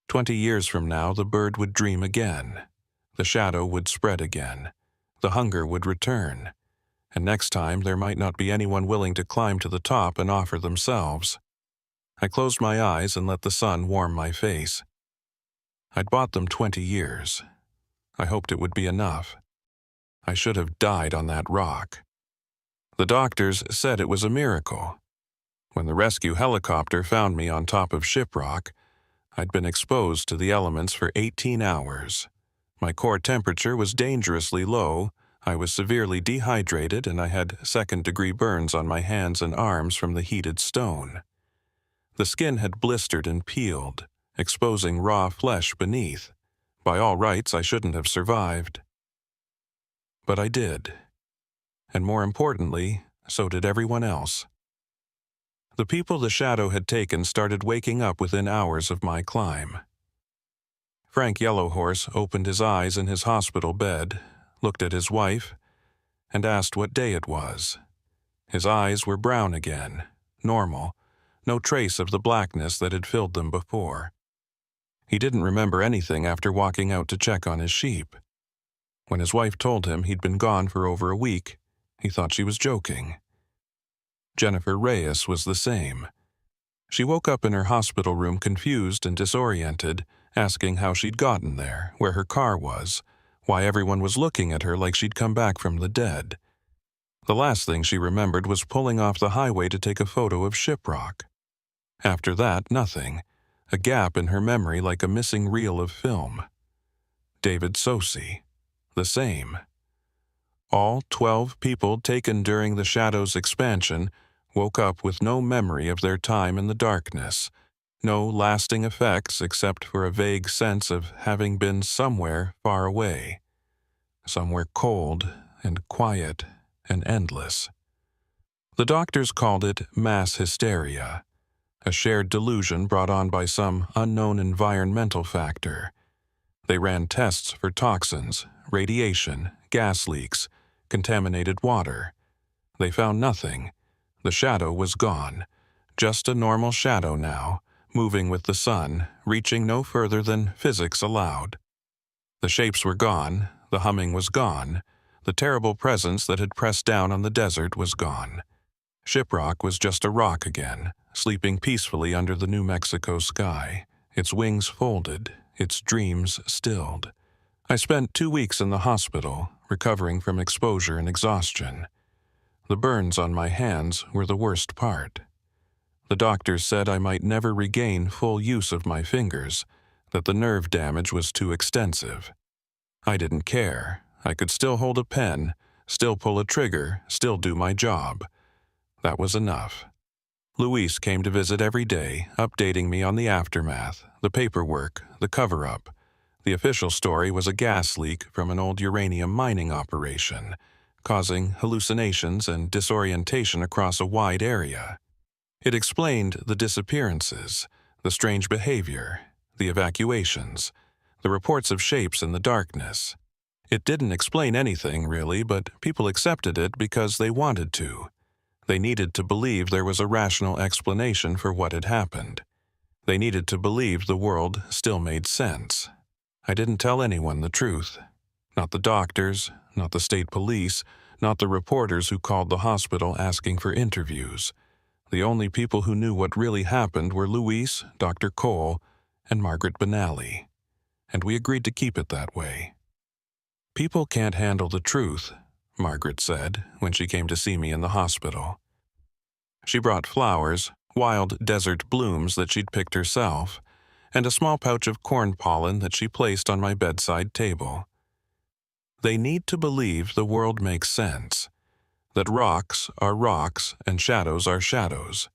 20 years from now, the bird would dream again. The shadow would spread again. The hunger would return. And next time, there might not be anyone willing to climb to the top and offer themselves. I closed my eyes and let the sun warm my face. I'd bought them 20 years. I hoped it would be enough. I should have died on that rock. The doctors said it was a miracle. When the rescue helicopter found me on top of Shiprock, I'd been exposed to the elements for 18 hours. My core temperature was dangerously low, I was severely dehydrated, and I had second-degree burns on my hands and arms from the heated stone. The skin had blistered and peeled, exposing raw flesh beneath. By all rights, I shouldn't have survived. But I did. And more importantly, so did everyone else. The people the shadow had taken started waking up within hours of my climb. Frank Yellowhorse opened his eyes in his hospital bed, looked at his wife, and asked what day it was. His eyes were brown again, normal, no trace of the blackness that had filled them before. He didn't remember anything after walking out to check on his sheep. When his wife told him he'd been gone for over a week, he thought she was joking. Jennifer Reyes was the same. She woke up in her hospital room confused and disoriented, asking how she'd gotten there, where her car was, why everyone was looking at her like she'd come back from the dead. The last thing she remembered was pulling off the highway to take a photo of Shiprock. After that, nothing. a gap in her memory like a missing reel of film. David Sosi, the same. All 12 people taken during the Shadow's expansion woke up with no memory of their time in the darkness, no lasting effects except for a vague sense of having been somewhere far away, somewhere cold and quiet and endless. The doctors called it mass hysteria, a shared delusion brought on by some unknown environmental factor. They ran tests for toxins, radiation, gas leaks, contaminated water. They found nothing. The shadow was gone. Just a normal shadow now, moving with the sun, reaching no further than physics allowed. The shapes were gone, the humming was gone, the terrible presence that had pressed down on the desert was gone. Shiprock was just a rock again, sleeping peacefully under the New Mexico sky, its wings folded, its dreams stilled. I spent 2 weeks in the hospital, recovering from exposure and exhaustion. The burns on my hands were the worst part. The doctors said I might never regain full use of my fingers, that the nerve damage was too extensive. I didn't care. I could still hold a pen, still pull a trigger, still do my job. That was enough. Luis came to visit every day, updating me on the aftermath, the paperwork, the cover-up. The official story was a gas leak from an old uranium mining operation, causing hallucinations and disorientation across a wide area. It explained the disappearances, the strange behavior, the evacuations, the reports of shapes in the darkness. It didn't explain anything, really, but people accepted it because they wanted to. They needed to believe there was a rational explanation for what had happened. They needed to believe the world still made sense. I didn't tell anyone the truth. Not the doctors, not the state police, not the reporters who called the hospital asking for interviews. The only people who knew what really happened were Luis, Dr. Cole, and Margaret Benally. And we agreed to keep it that way. "People can't handle the truth," Margaret said when she came to see me in the hospital. She brought flowers, wild desert blooms that she'd picked herself, and a small pouch of corn pollen that she placed on my bedside table. "They need to believe the world makes sense, that rocks are rocks and shadows are shadows.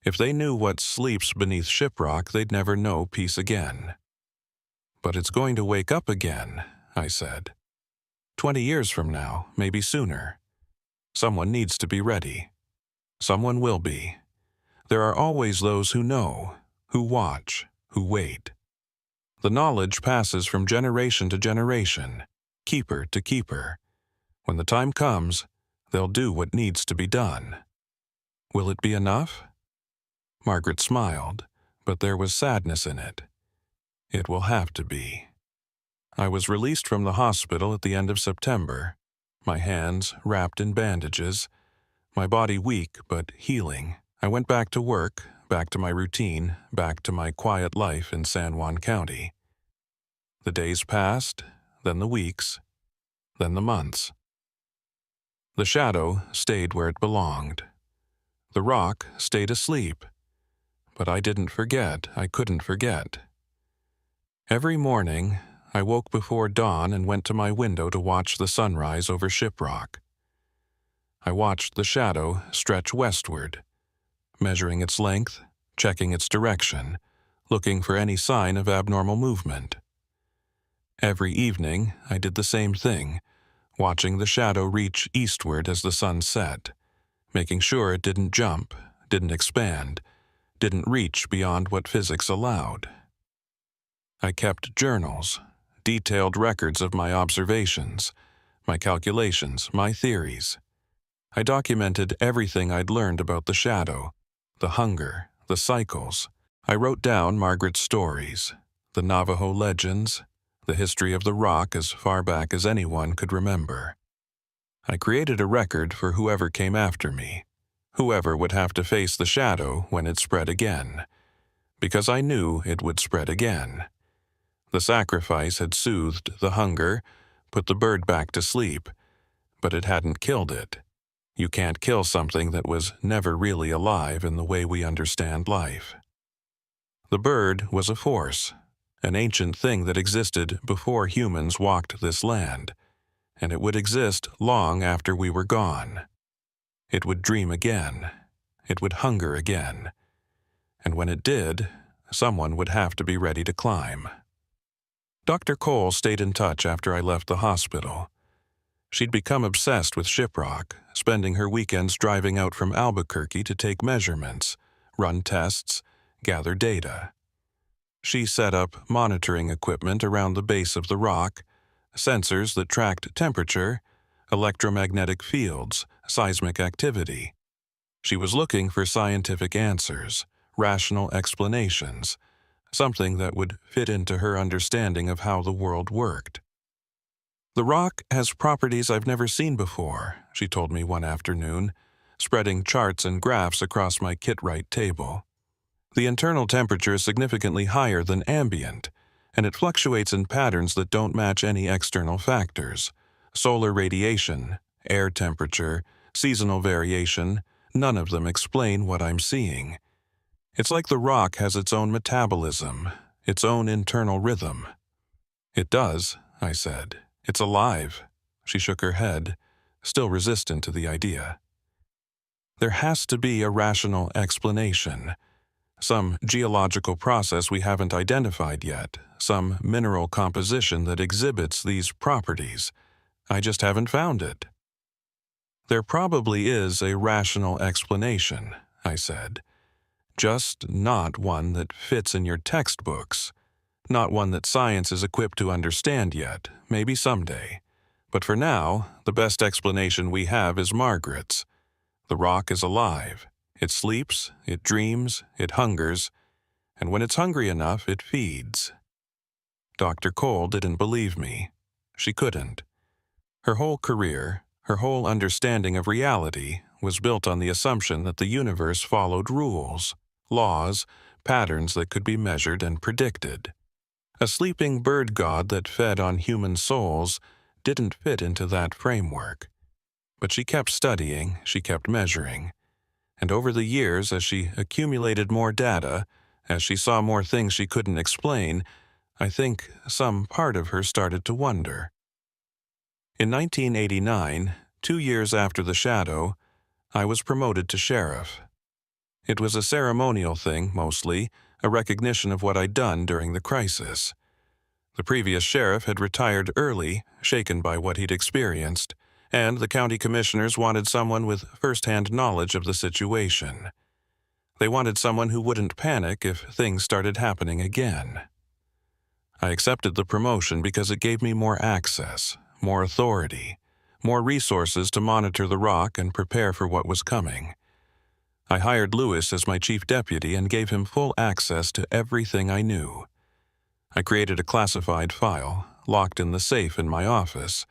If they knew what sleeps beneath Shiprock, they'd never know peace again." "But it's going to wake up again," I said. 20 years from now, maybe sooner. Someone needs to be ready. Someone will be. There are always those who know, who watch, who wait. The knowledge passes from generation to generation, keeper to keeper. When the time comes, they'll do what needs to be done. Will it be enough? Margaret smiled, but there was sadness in it. It will have to be. I was released from the hospital at the end of September, my hands wrapped in bandages, my body weak but healing. I went back to work, back to my routine, back to my quiet life in San Juan County. The days passed, then the weeks, then the months. The shadow stayed where it belonged. The rock stayed asleep. But I didn't forget. I couldn't forget. Every morning, I woke before dawn and went to my window to watch the sunrise over Shiprock. I watched the shadow stretch westward, measuring its length, checking its direction, looking for any sign of abnormal movement. Every evening, I did the same thing, watching the shadow reach eastward as the sun set, making sure it didn't jump, didn't expand, didn't reach beyond what physics allowed. I kept journals, detailed records of my observations, my calculations, my theories. I documented everything I'd learned about the shadow, the hunger, the cycles. I wrote down Margaret's stories, the Navajo legends, the history of the rock as far back as anyone could remember. I created a record for whoever came after me, whoever would have to face the shadow when it spread again, because I knew it would spread again. The sacrifice had soothed the hunger, put the bird back to sleep, but it hadn't killed it. You can't kill something that was never really alive in the way we understand life. The bird was a force, an ancient thing that existed before humans walked this land, and it would exist long after we were gone. It would dream again. It would hunger again. And when it did, someone would have to be ready to climb. Dr. Cole stayed in touch after I left the hospital. She'd become obsessed with Shiprock, spending her weekends driving out from Albuquerque to take measurements, run tests, gather data. She set up monitoring equipment around the base of the rock, sensors that tracked temperature, electromagnetic fields, seismic activity. She was looking for scientific answers, rational explanations, something that would fit into her understanding of how the world worked. "The rock has properties I've never seen before," she told me one afternoon, spreading charts and graphs across my Kit-Wright table. "The internal temperature is significantly higher than ambient, and it fluctuates in patterns that don't match any external factors. Solar radiation, air temperature, seasonal variation, none of them explain what I'm seeing. It's like the rock has its own metabolism, its own internal rhythm." "It does," I said. "It's alive." She shook her head, still resistant to the idea. "There has to be a rational explanation. Some geological process we haven't identified yet, some mineral composition that exhibits these properties. I just haven't found it." "There probably is a rational explanation," I said. "Just not one that fits in your textbooks. Not one that science is equipped to understand yet, maybe someday. But for now, the best explanation we have is Margaret's. The rock is alive. It sleeps, it dreams, it hungers, and when it's hungry enough, it feeds." Dr. Cole didn't believe me. She couldn't. Her whole career, her whole understanding of reality, was built on the assumption that the universe followed rules, laws, patterns that could be measured and predicted. A sleeping bird god that fed on human souls didn't fit into that framework. But she kept studying, she kept measuring. And over the years, as she accumulated more data, as she saw more things she couldn't explain, I think some part of her started to wonder. In 1989, 2 years after the shadow, I was promoted to sheriff. It was a ceremonial thing, mostly, a recognition of what I'd done during the crisis. The previous sheriff had retired early, shaken by what he'd experienced, and the county commissioners wanted someone with first-hand knowledge of the situation. They wanted someone who wouldn't panic if things started happening again. I accepted the promotion because it gave me more access, more authority, more resources to monitor the rock and prepare for what was coming. I hired Lewis as my chief deputy and gave him full access to everything I knew. I created a classified file, locked in the safe in my office,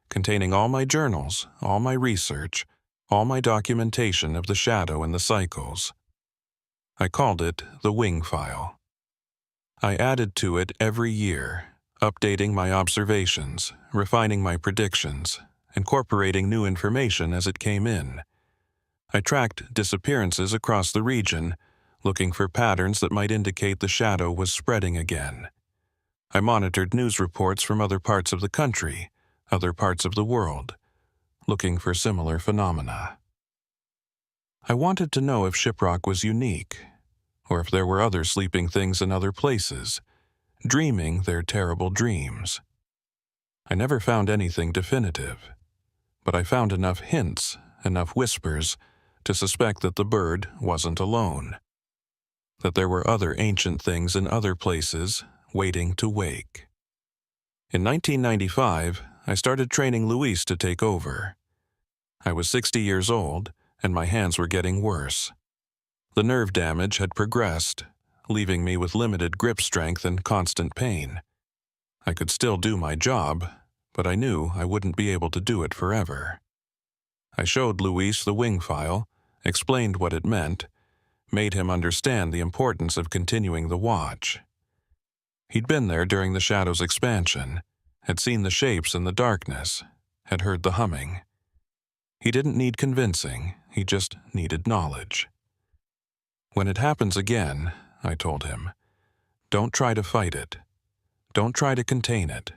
containing all my journals, all my research, all my documentation of the shadow and the cycles. I called it the Wing File. I added to it every year, updating my observations, refining my predictions, incorporating new information as it came in. I tracked disappearances across the region, looking for patterns that might indicate the shadow was spreading again. I monitored news reports from other parts of the country, other parts of the world, looking for similar phenomena. I wanted to know if Shiprock was unique, or if there were other sleeping things in other places, dreaming their terrible dreams. I never found anything definitive, but I found enough hints, enough whispers, to suspect that the bird wasn't alone, that there were other ancient things in other places waiting to wake. In 1995, I started training Luis to take over. I was 60 years old, and my hands were getting worse. The nerve damage had progressed, leaving me with limited grip strength and constant pain. I could still do my job, but I knew I wouldn't be able to do it forever. I showed Luis the Wing File, explained what it meant, made him understand the importance of continuing the watch. He'd been there during the shadow's expansion, had seen the shapes in the darkness, had heard the humming. He didn't need convincing, he just needed knowledge. "When it happens again," I told him, Don't try to fight it. Don't try to contain it.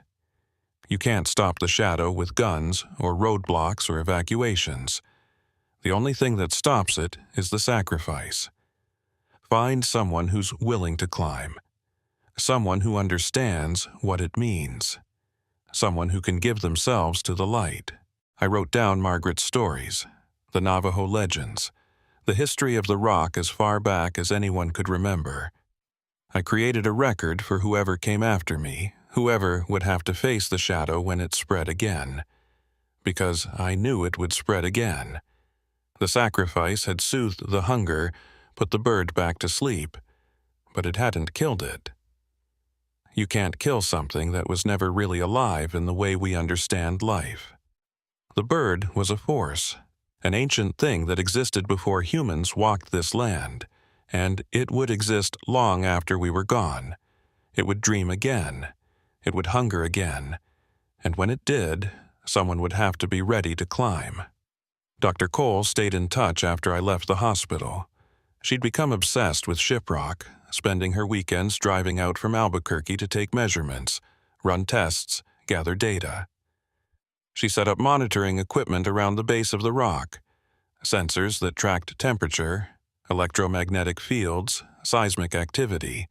You can't stop the shadow with guns or roadblocks or evacuations. The only thing that stops it is the sacrifice. Find someone who's willing to climb. Someone who understands what it means. Someone who can give themselves to the light. I wrote down Margaret's stories, the Navajo legends, the history of the rock as far back as anyone could remember. I created a record for whoever came after me, whoever would have to face the shadow when it spread again. Because I knew it would spread again. The sacrifice had soothed the hunger, put the bird back to sleep, but it hadn't killed it. You can't kill something that was never really alive in the way we understand life. The bird was a force, an ancient thing that existed before humans walked this land, and it would exist long after we were gone. It would dream again. It would hunger again. And when it did, someone would have to be ready to climb. Dr. Cole stayed in touch after I left the hospital. She'd become obsessed with Shiprock, spending her weekends driving out from Albuquerque to take measurements, run tests, gather data. She set up monitoring equipment around the base of the rock, sensors that tracked temperature, electromagnetic fields, seismic activity.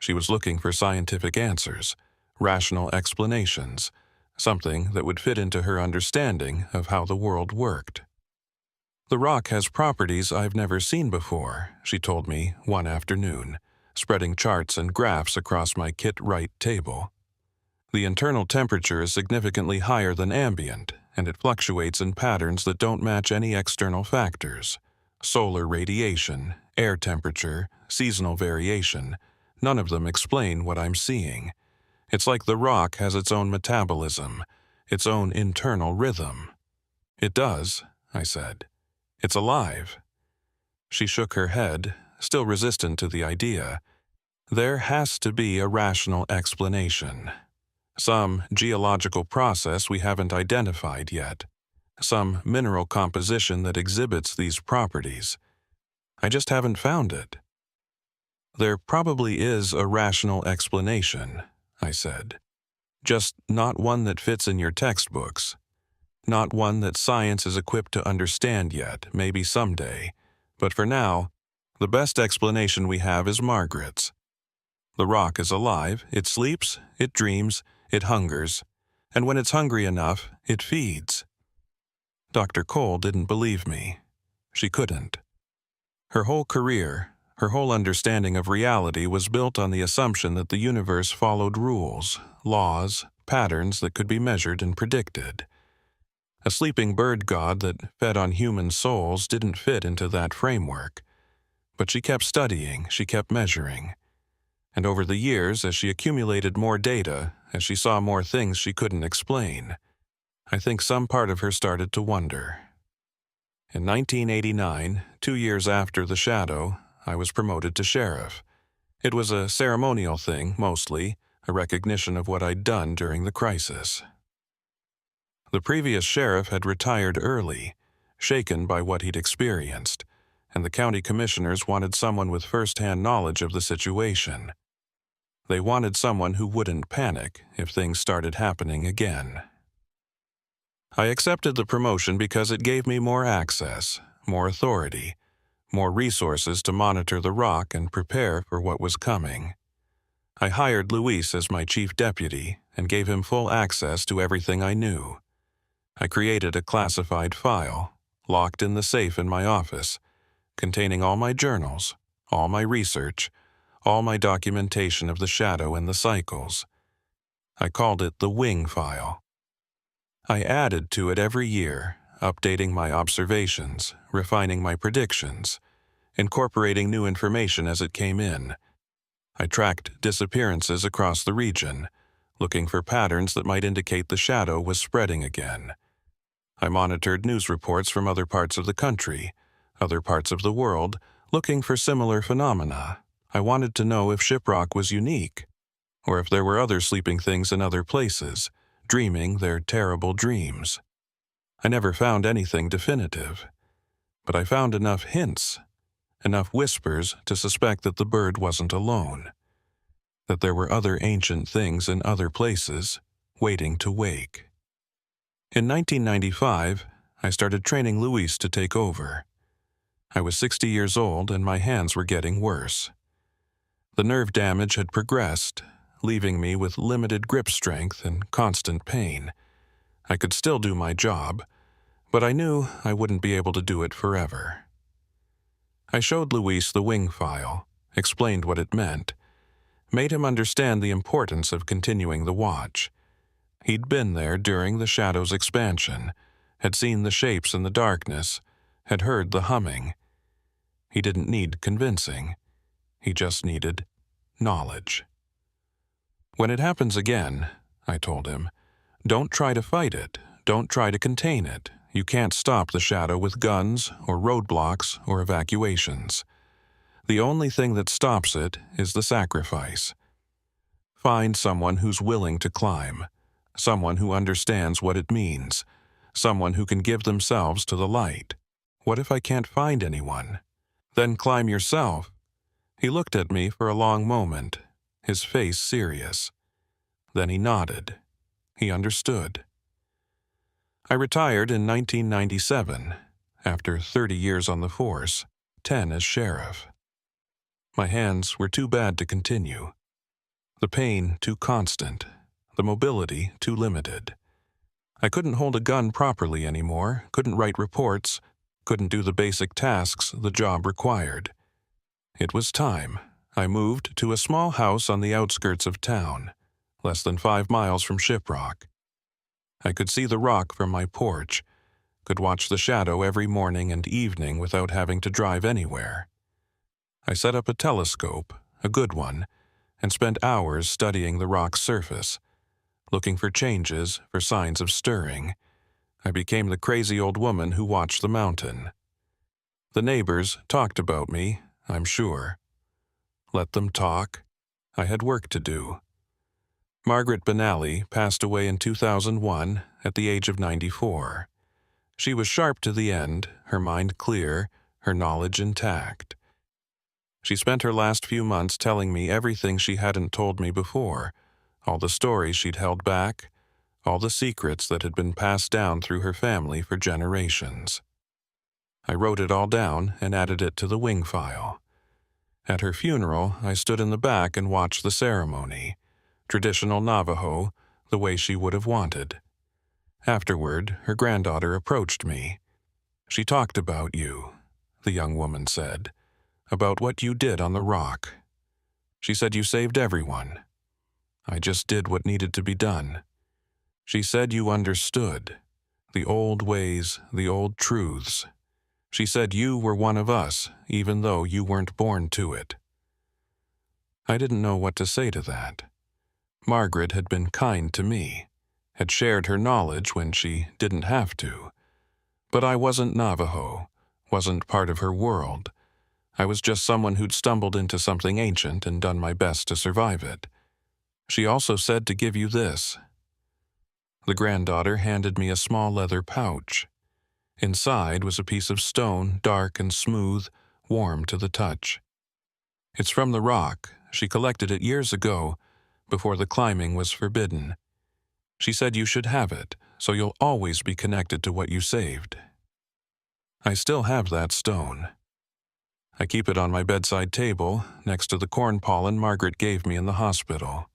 She was looking for scientific answers, rational explanations, something that would fit into her understanding of how the world worked. The rock has properties I've never seen before, she told me one afternoon, spreading charts and graphs across my Kit-Wright table. The internal temperature is significantly higher than ambient, and it fluctuates in patterns that don't match any external factors. Solar radiation, air temperature, seasonal variation, none of them explain what I'm seeing. It's like the rock has its own metabolism, its own internal rhythm. It does, I said. It's alive. She shook her head, still resistant to the idea. There has to be a rational explanation. Some geological process we haven't identified yet. Some mineral composition that exhibits these properties. I just haven't found it. There probably is a rational explanation, I said. Just not one that fits in your textbooks. Not one that science is equipped to understand yet, maybe someday. But for now, the best explanation we have is Margaret's. The rock is alive, it sleeps, it dreams, it hungers, and when it's hungry enough, it feeds. Dr. Cole didn't believe me. She couldn't. Her whole career, her whole understanding of reality was built on the assumption that the universe followed rules, laws, patterns that could be measured and predicted. A sleeping bird god that fed on human souls didn't fit into that framework. But she kept studying, she kept measuring. And over the years, as she accumulated more data, as she saw more things she couldn't explain, I think some part of her started to wonder. In 1989, 2 years after the shadow, I was promoted to sheriff. It was a ceremonial thing, mostly, a recognition of what I'd done during the crisis. The previous sheriff had retired early, shaken by what he'd experienced, and the county commissioners wanted someone with first-hand knowledge of the situation. They wanted someone who wouldn't panic if things started happening again. I accepted the promotion because it gave me more access, more authority, more resources to monitor the rock and prepare for what was coming. I hired Luis as my chief deputy and gave him full access to everything I knew. I created a classified file, locked in the safe in my office, containing all my journals, all my research, all my documentation of the shadow and the cycles. I called it the Wing File. I added to it every year, updating my observations, refining my predictions, incorporating new information as it came in. I tracked disappearances across the region, looking for patterns that might indicate the shadow was spreading again. I monitored news reports from other parts of the country, other parts of the world, looking for similar phenomena. I wanted to know if Shiprock was unique, or if there were other sleeping things in other places, dreaming their terrible dreams. I never found anything definitive, but I found enough hints, enough whispers to suspect that the bird wasn't alone. that there were other ancient things in other places, waiting to wake. In 1995, I started training Luis to take over. I was 60 years old and my hands were getting worse. The nerve damage had progressed, leaving me with limited grip strength and constant pain. I could still do my job, but I knew I wouldn't be able to do it forever. I showed Luis the wing file, explained what it meant, made him understand the importance of continuing the watch. He'd been there during the shadow's expansion, had seen the shapes in the darkness, had heard the humming. He didn't need convincing. He just needed knowledge. When it happens again, I told him, don't try to fight it. Don't try to contain it. You can't stop the shadow with guns or roadblocks or evacuations. The only thing that stops it is the sacrifice. Find someone who's willing to climb, someone who understands what it means, someone who can give themselves to the light. What if I can't find anyone? Then climb yourself. He looked at me for a long moment, his face serious. Then he nodded. He understood. I retired in 1997, after 30 years on the force, 10 as sheriff. My hands were too bad to continue. The pain too constant, the mobility too limited. I couldn't hold a gun properly anymore, couldn't write reports, couldn't do the basic tasks the job required. It was time. I moved to a small house on the outskirts of town, less than 5 miles from Shiprock. I could see the rock from my porch, could watch the shadow every morning and evening without having to drive anywhere. I set up a telescope, a good one, and spent hours studying the rock's surface, looking for changes, for signs of stirring. I became the crazy old woman who watched the mountain. The neighbors talked about me, I'm sure. Let them talk. I had work to do. Margaret Benally passed away in 2001 at the age of 94. She was sharp to the end, her mind clear, her knowledge intact. She spent her last few months telling me everything she hadn't told me before, all the stories she'd held back, all the secrets that had been passed down through her family for generations. I wrote it all down and added it to the wing file. At her funeral, I stood in the back and watched the ceremony, traditional Navajo, the way she would have wanted. Afterward, her granddaughter approached me. She talked about you, the young woman said, about what you did on the rock. She said you saved everyone. I just did what needed to be done. She said you understood, the old ways, the old truths. She said you were one of us, even though you weren't born to it. I didn't know what to say to that. Margaret had been kind to me, had shared her knowledge when she didn't have to. But I wasn't Navajo, wasn't part of her world. I was just someone who'd stumbled into something ancient and done my best to survive it. She also said to give you this. The granddaughter handed me a small leather pouch. Inside was a piece of stone, dark and smooth, warm to the touch. It's from the rock. She collected it years ago, before the climbing was forbidden. She said you should have it, so you'll always be connected to what you saved. I still have that stone. I keep it on my bedside table, next to the corn pollen Margaret gave me in the hospital.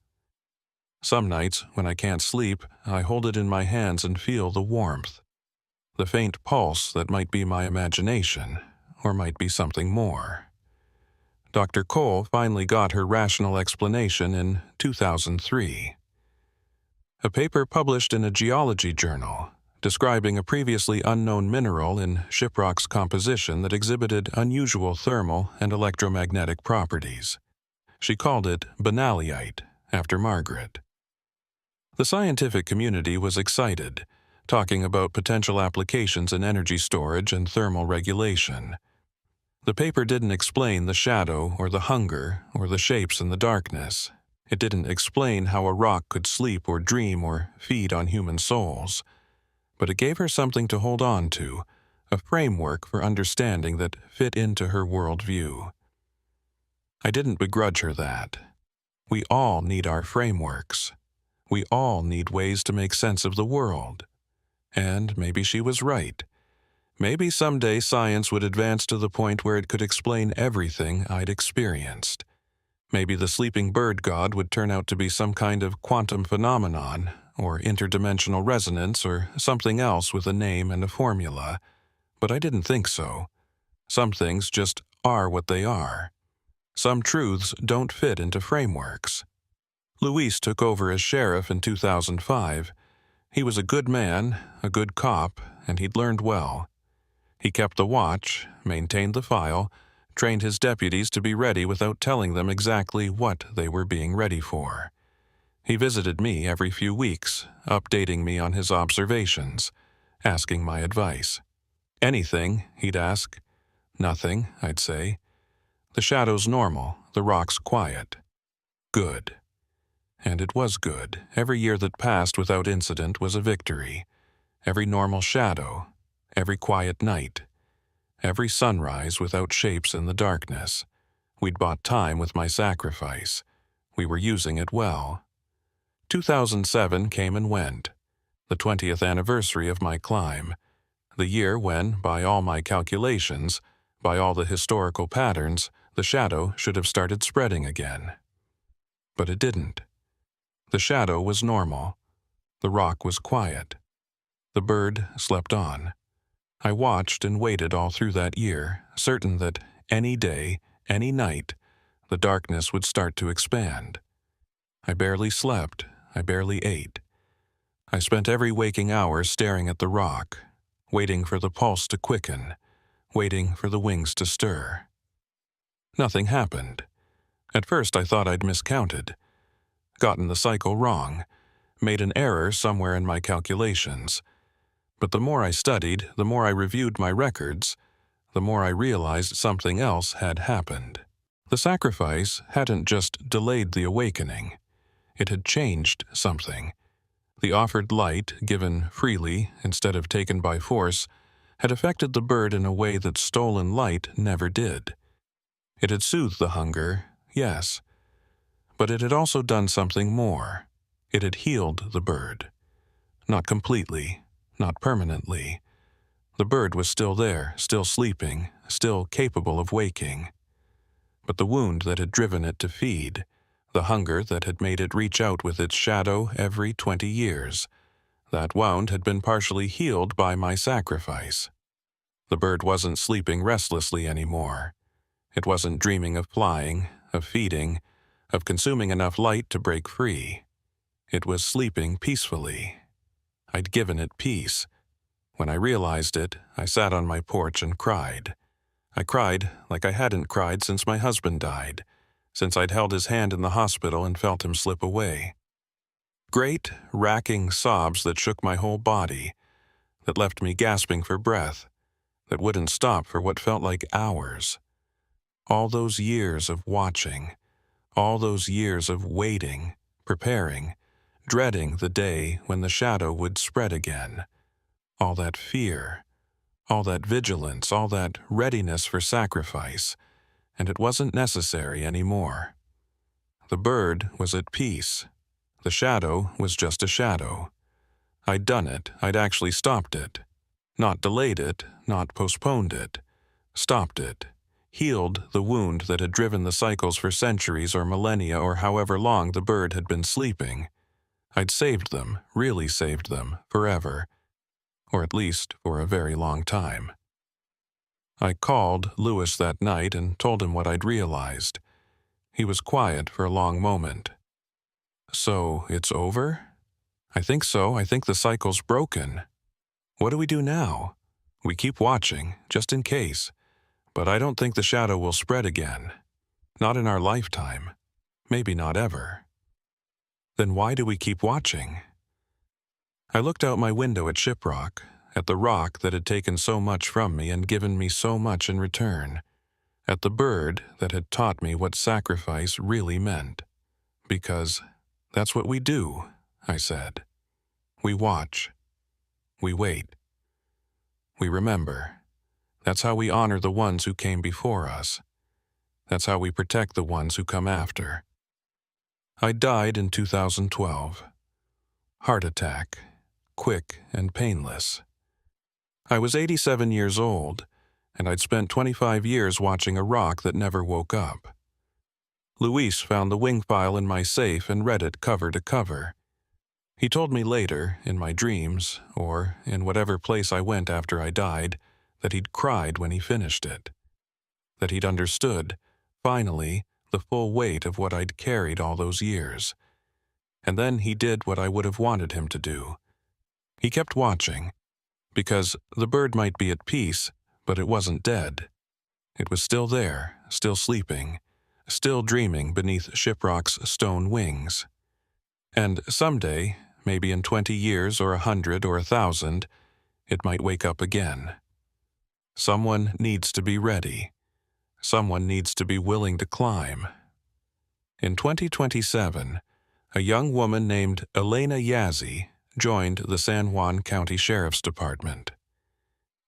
Some nights, when I can't sleep, I hold it in my hands and feel the warmth, the faint pulse that might be my imagination, or might be something more. Dr. Cole finally got her rational explanation in 2003. A paper published in a geology journal describing a previously unknown mineral in Shiprock's composition that exhibited unusual thermal and electromagnetic properties. She called it Benallyite, after Margaret. The scientific community was excited, talking about potential applications in energy storage and thermal regulation. The paper didn't explain the shadow or the hunger or the shapes in the darkness. It didn't explain how a rock could sleep or dream or feed on human souls. But it gave her something to hold on to, a framework for understanding that fit into her worldview. I didn't begrudge her that. We all need our frameworks. We all need ways to make sense of the world. And maybe she was right. Maybe someday science would advance to the point where it could explain everything I'd experienced. Maybe the sleeping bird god would turn out to be some kind of quantum phenomenon, or interdimensional resonance, or something else with a name and a formula. But I didn't think so. Some things just are what they are. Some truths don't fit into frameworks. Luis took over as sheriff in 2005. He was a good man, a good cop, and he'd learned well. He kept the watch, maintained the file, trained his deputies to be ready without telling them exactly what they were being ready for. He visited me every few weeks, updating me on his observations, asking my advice. Anything, he'd ask. Nothing, I'd say. The shadow's normal, the rock's quiet. Good. And it was good. Every year that passed without incident was a victory. Every normal shadow, every quiet night, every sunrise without shapes in the darkness. We'd bought time with my sacrifice. We were using it well. 2007 came and went, the 20th anniversary of my climb, the year when, by all my calculations, by all the historical patterns, the shadow should have started spreading again. But it didn't. The shadow was normal. The rock was quiet. The bird slept on. I watched and waited all through that year, certain that any day, any night, the darkness would start to expand. I barely slept. I barely ate. I spent every waking hour staring at the rock, waiting for the pulse to quicken, waiting for the wings to stir. Nothing happened. At first I thought I'd miscounted, gotten the cycle wrong, made an error somewhere in my calculations. But the more I studied, the more I reviewed my records, the more I realized something else had happened. The sacrifice hadn't just delayed the awakening. It had changed something. The offered light, given freely instead of taken by force, had affected the bird in a way that stolen light never did. It had soothed the hunger, yes, but it had also done something more. It had healed the bird. Not completely, not permanently. The bird was still there, still sleeping, still capable of waking. But the wound that had driven it to feed, the hunger that had made it reach out with its shadow every 20 years, that wound had been partially healed by my sacrifice. The bird wasn't sleeping restlessly anymore. It wasn't dreaming of flying, of feeding, of consuming enough light to break free. It was sleeping peacefully. I'd given it peace. When I realized it, I sat on my porch and cried. I cried like I hadn't cried since my husband died, since I'd held his hand in the hospital and felt him slip away. Great, racking sobs that shook my whole body, that left me gasping for breath, that wouldn't stop for what felt like hours. All those years of watching, all those years of waiting, preparing, dreading the day when the shadow would spread again. All that fear, all that vigilance, all that readiness for sacrifice, and it wasn't necessary anymore. The bird was at peace. The shadow was just a shadow. I'd done it. I'd actually stopped it. Not delayed it, not postponed it. Stopped it. Healed the wound that had driven the cycles for centuries or millennia or however long the bird had been sleeping. I'd saved them, really saved them, forever. Or at least for a very long time. I called Louis that night and told him what I'd realized. He was quiet for a long moment. So, it's over? I think so. I think the cycle's broken. What do we do now? We keep watching, just in case. But I don't think the shadow will spread again. Not in our lifetime. Maybe not ever. Then why do we keep watching? I looked out my window at Shiprock, at the rock that had taken so much from me and given me so much in return, at the bird that had taught me what sacrifice really meant. Because that's what we do, I said. We watch. We wait. We remember. That's how we honor the ones who came before us. That's how we protect the ones who come after. I died in 2012. Heart attack, quick and painless. I was 87 years old, and I'd spent 25 years watching a rock that never woke up. Luis found the wing file in my safe and read it cover to cover. He told me later, in my dreams, or in whatever place I went after I died, that he'd cried when he finished it. That he'd understood, finally, the full weight of what I'd carried all those years. And then he did what I would have wanted him to do. He kept watching, because the bird might be at peace, but it wasn't dead. It was still there, still sleeping, still dreaming beneath Shiprock's stone wings. And someday, maybe in 20 years or 100 or 1,000, it might wake up again. Someone needs to be ready. Someone needs to be willing to climb. In 2027, a young woman named Elena Yazzie joined the San Juan County Sheriff's Department.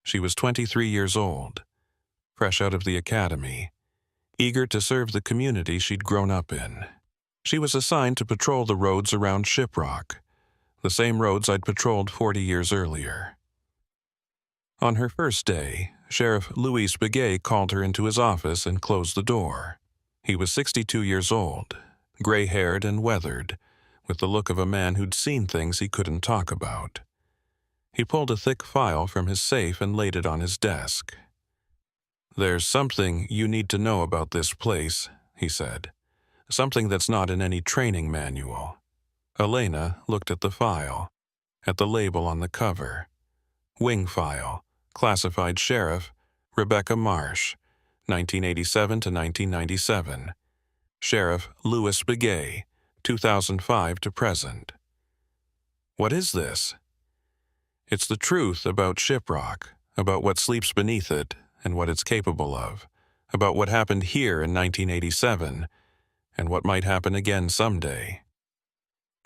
She was 23 years old, fresh out of the academy, eager to serve the community she'd grown up in. She was assigned to patrol the roads around Shiprock, the same roads I'd patrolled 40 years earlier. On her first day, Sheriff Luis Begay called her into his office and closed the door. He was 62 years old, gray-haired and weathered, with the look of a man who'd seen things he couldn't talk about. He pulled a thick file from his safe and laid it on his desk. "There's something you need to know about this place," he said. "Something that's not in any training manual." Elena looked at the file, at the label on the cover. Wing file, classified Sheriff, Rebecca Marsh, 1987 to 1997. Sheriff Luis Begay, 2005 to present. "What is this?" "It's the truth about Shiprock, about what sleeps beneath it and what it's capable of, about what happened here in 1987 and what might happen again someday.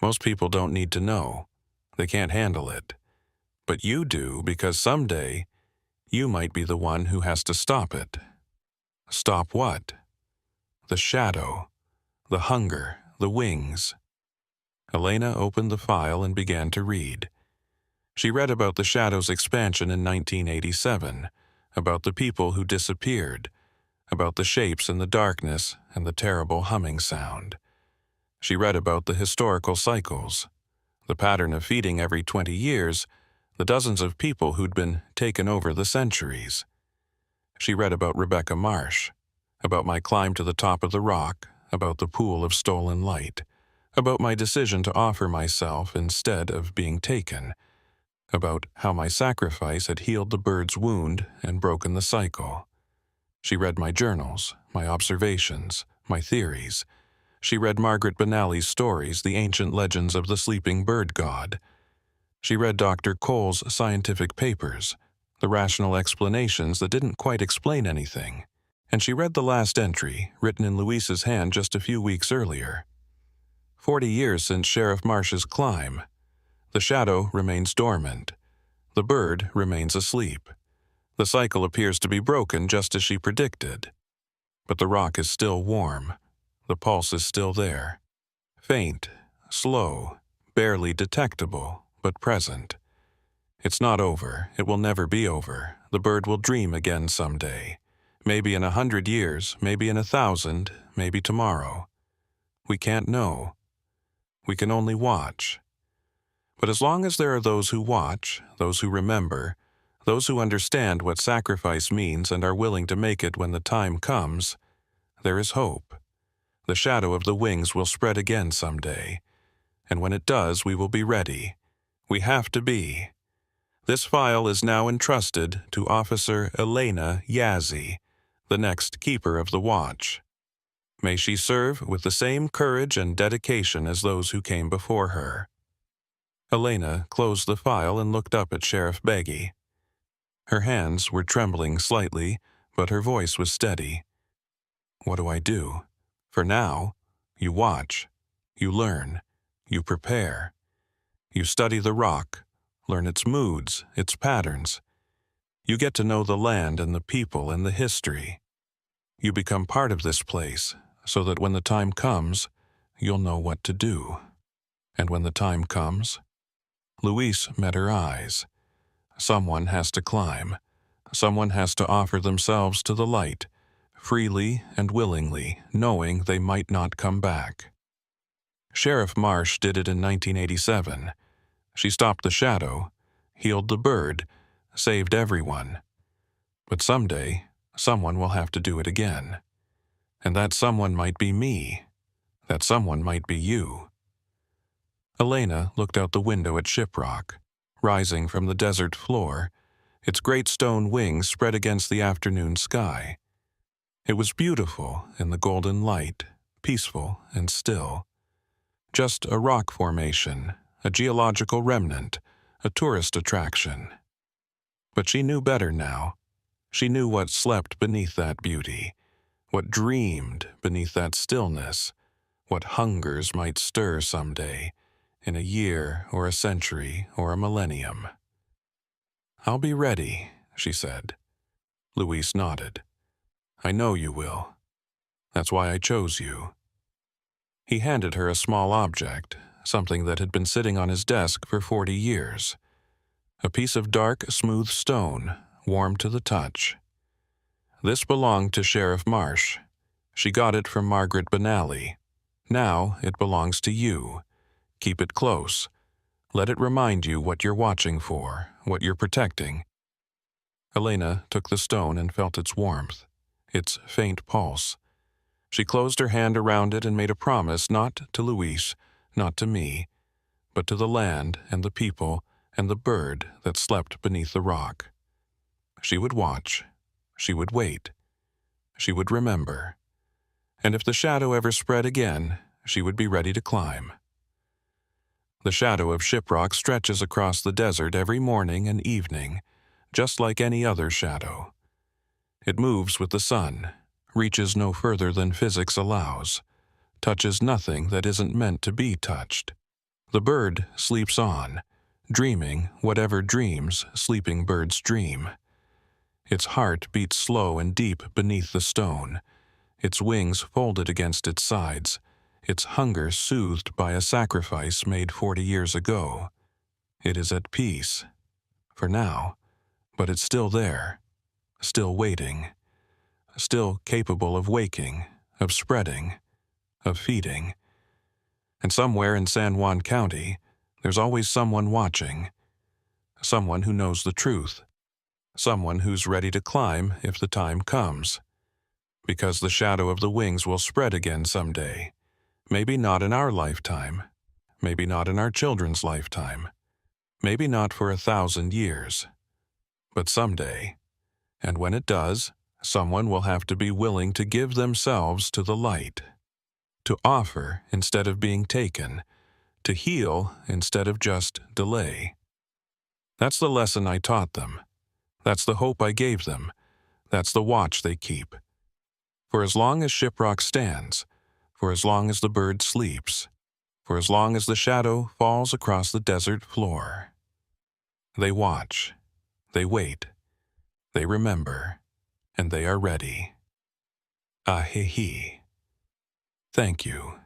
Most people don't need to know. They can't handle it. But you do, because someday you might be the one who has to stop it." "Stop what?" "The shadow, the hunger, the wings." Elena opened the file and began to read. She read about the shadow's expansion in 1987, about the people who disappeared, about the shapes in the darkness and the terrible humming sound. She read about the historical cycles, the pattern of feeding every 20 years, the dozens of people who'd been taken over the centuries. She read about Rebecca Marsh, about my climb to the top of the rock, about the pool of stolen light, about my decision to offer myself instead of being taken, about how my sacrifice had healed the bird's wound and broken the cycle. She read my journals, my observations, my theories. She read Margaret Benally's stories, the ancient legends of the sleeping bird god. She read Dr. Cole's scientific papers, the rational explanations that didn't quite explain anything. And she read the last entry, written in Luis's hand just a few weeks earlier. 40 years since Sheriff Marsh's climb. The shadow remains dormant. The bird remains asleep. The cycle appears to be broken just as she predicted. But the rock is still warm. The pulse is still there. Faint, slow, barely detectable, but present. It's not over. It will never be over. The bird will dream again someday. Maybe in 100 years, maybe in 1,000, maybe tomorrow. We can't know. We can only watch. But as long as there are those who watch, those who remember, those who understand what sacrifice means and are willing to make it when the time comes, there is hope. The shadow of the wings will spread again someday, and when it does, we will be ready. We have to be. This file is now entrusted to Officer Elena Yazzie, the next keeper of the watch. May she serve with the same courage and dedication as those who came before her. Elena closed the file and looked up at Sheriff Begay. Her hands were trembling slightly, but her voice was steady. "What do I do? For now, you watch, you learn, you prepare. You study the rock, learn its moods, its patterns. You get to know the land and the people and the history. You become part of this place, so that when the time comes, you'll know what to do. And when the time comes, Louise met her eyes. Someone has to climb. Someone has to offer themselves to the light, freely and willingly, knowing they might not come back. Sheriff Marsh did it in 1987. She stopped the shadow, healed the bird, saved everyone. But someday, someone will have to do it again. And that someone might be me. That someone might be you. Elena looked out the window at Shiprock, rising from the desert floor, its great stone wings spread against the afternoon sky. It was beautiful in the golden light, peaceful and still. Just a rock formation, a geological remnant, a tourist attraction. But she knew better now. She knew what slept beneath that beauty, what dreamed beneath that stillness, what hungers might stir someday, in a year or a century or a millennium. "I'll be ready," she said. Louise nodded. "I know you will. That's why I chose you." He handed her a small object, something that had been sitting on his desk for 40 years. A piece of dark, smooth stone, warm to the touch. This belonged to Sheriff Marsh. She got it from Margaret Benally. Now it belongs to you. Keep it close. Let it remind you what you're watching for, what you're protecting. Elena took the stone and felt its warmth, its faint pulse. She closed her hand around it and made a promise not to Louise, not to me, but to the land and the people and the bird that slept beneath the rock. She would watch. She would wait. She would remember. And if the shadow ever spread again, she would be ready to climb. The shadow of Shiprock stretches across the desert every morning and evening, just like any other shadow. It moves with the sun, reaches no further than physics allows, touches nothing that isn't meant to be touched. The bird sleeps on, dreaming whatever dreams sleeping birds dream. Its heart beats slow and deep beneath the stone, its wings folded against its sides, its hunger soothed by a sacrifice made 40 years ago. It is at peace, for now, but it's still there, still waiting, still capable of waking, of spreading, of feeding. And somewhere in San Juan County, there's always someone watching, someone who knows the truth, someone who's ready to climb if the time comes, because the shadow of the wings will spread again someday. Maybe not in our lifetime, maybe not in our children's lifetime, maybe not for 1,000 years, but someday. And when it does, someone will have to be willing to give themselves to the light, to offer instead of being taken, to heal instead of just delay. That's the lesson I taught them. That's the hope I gave them. That's the watch they keep. For as long as Shiprock stands, for as long as the bird sleeps, for as long as the shadow falls across the desert floor. They watch, they wait, they remember, and they are ready. Ahihi. Thank you.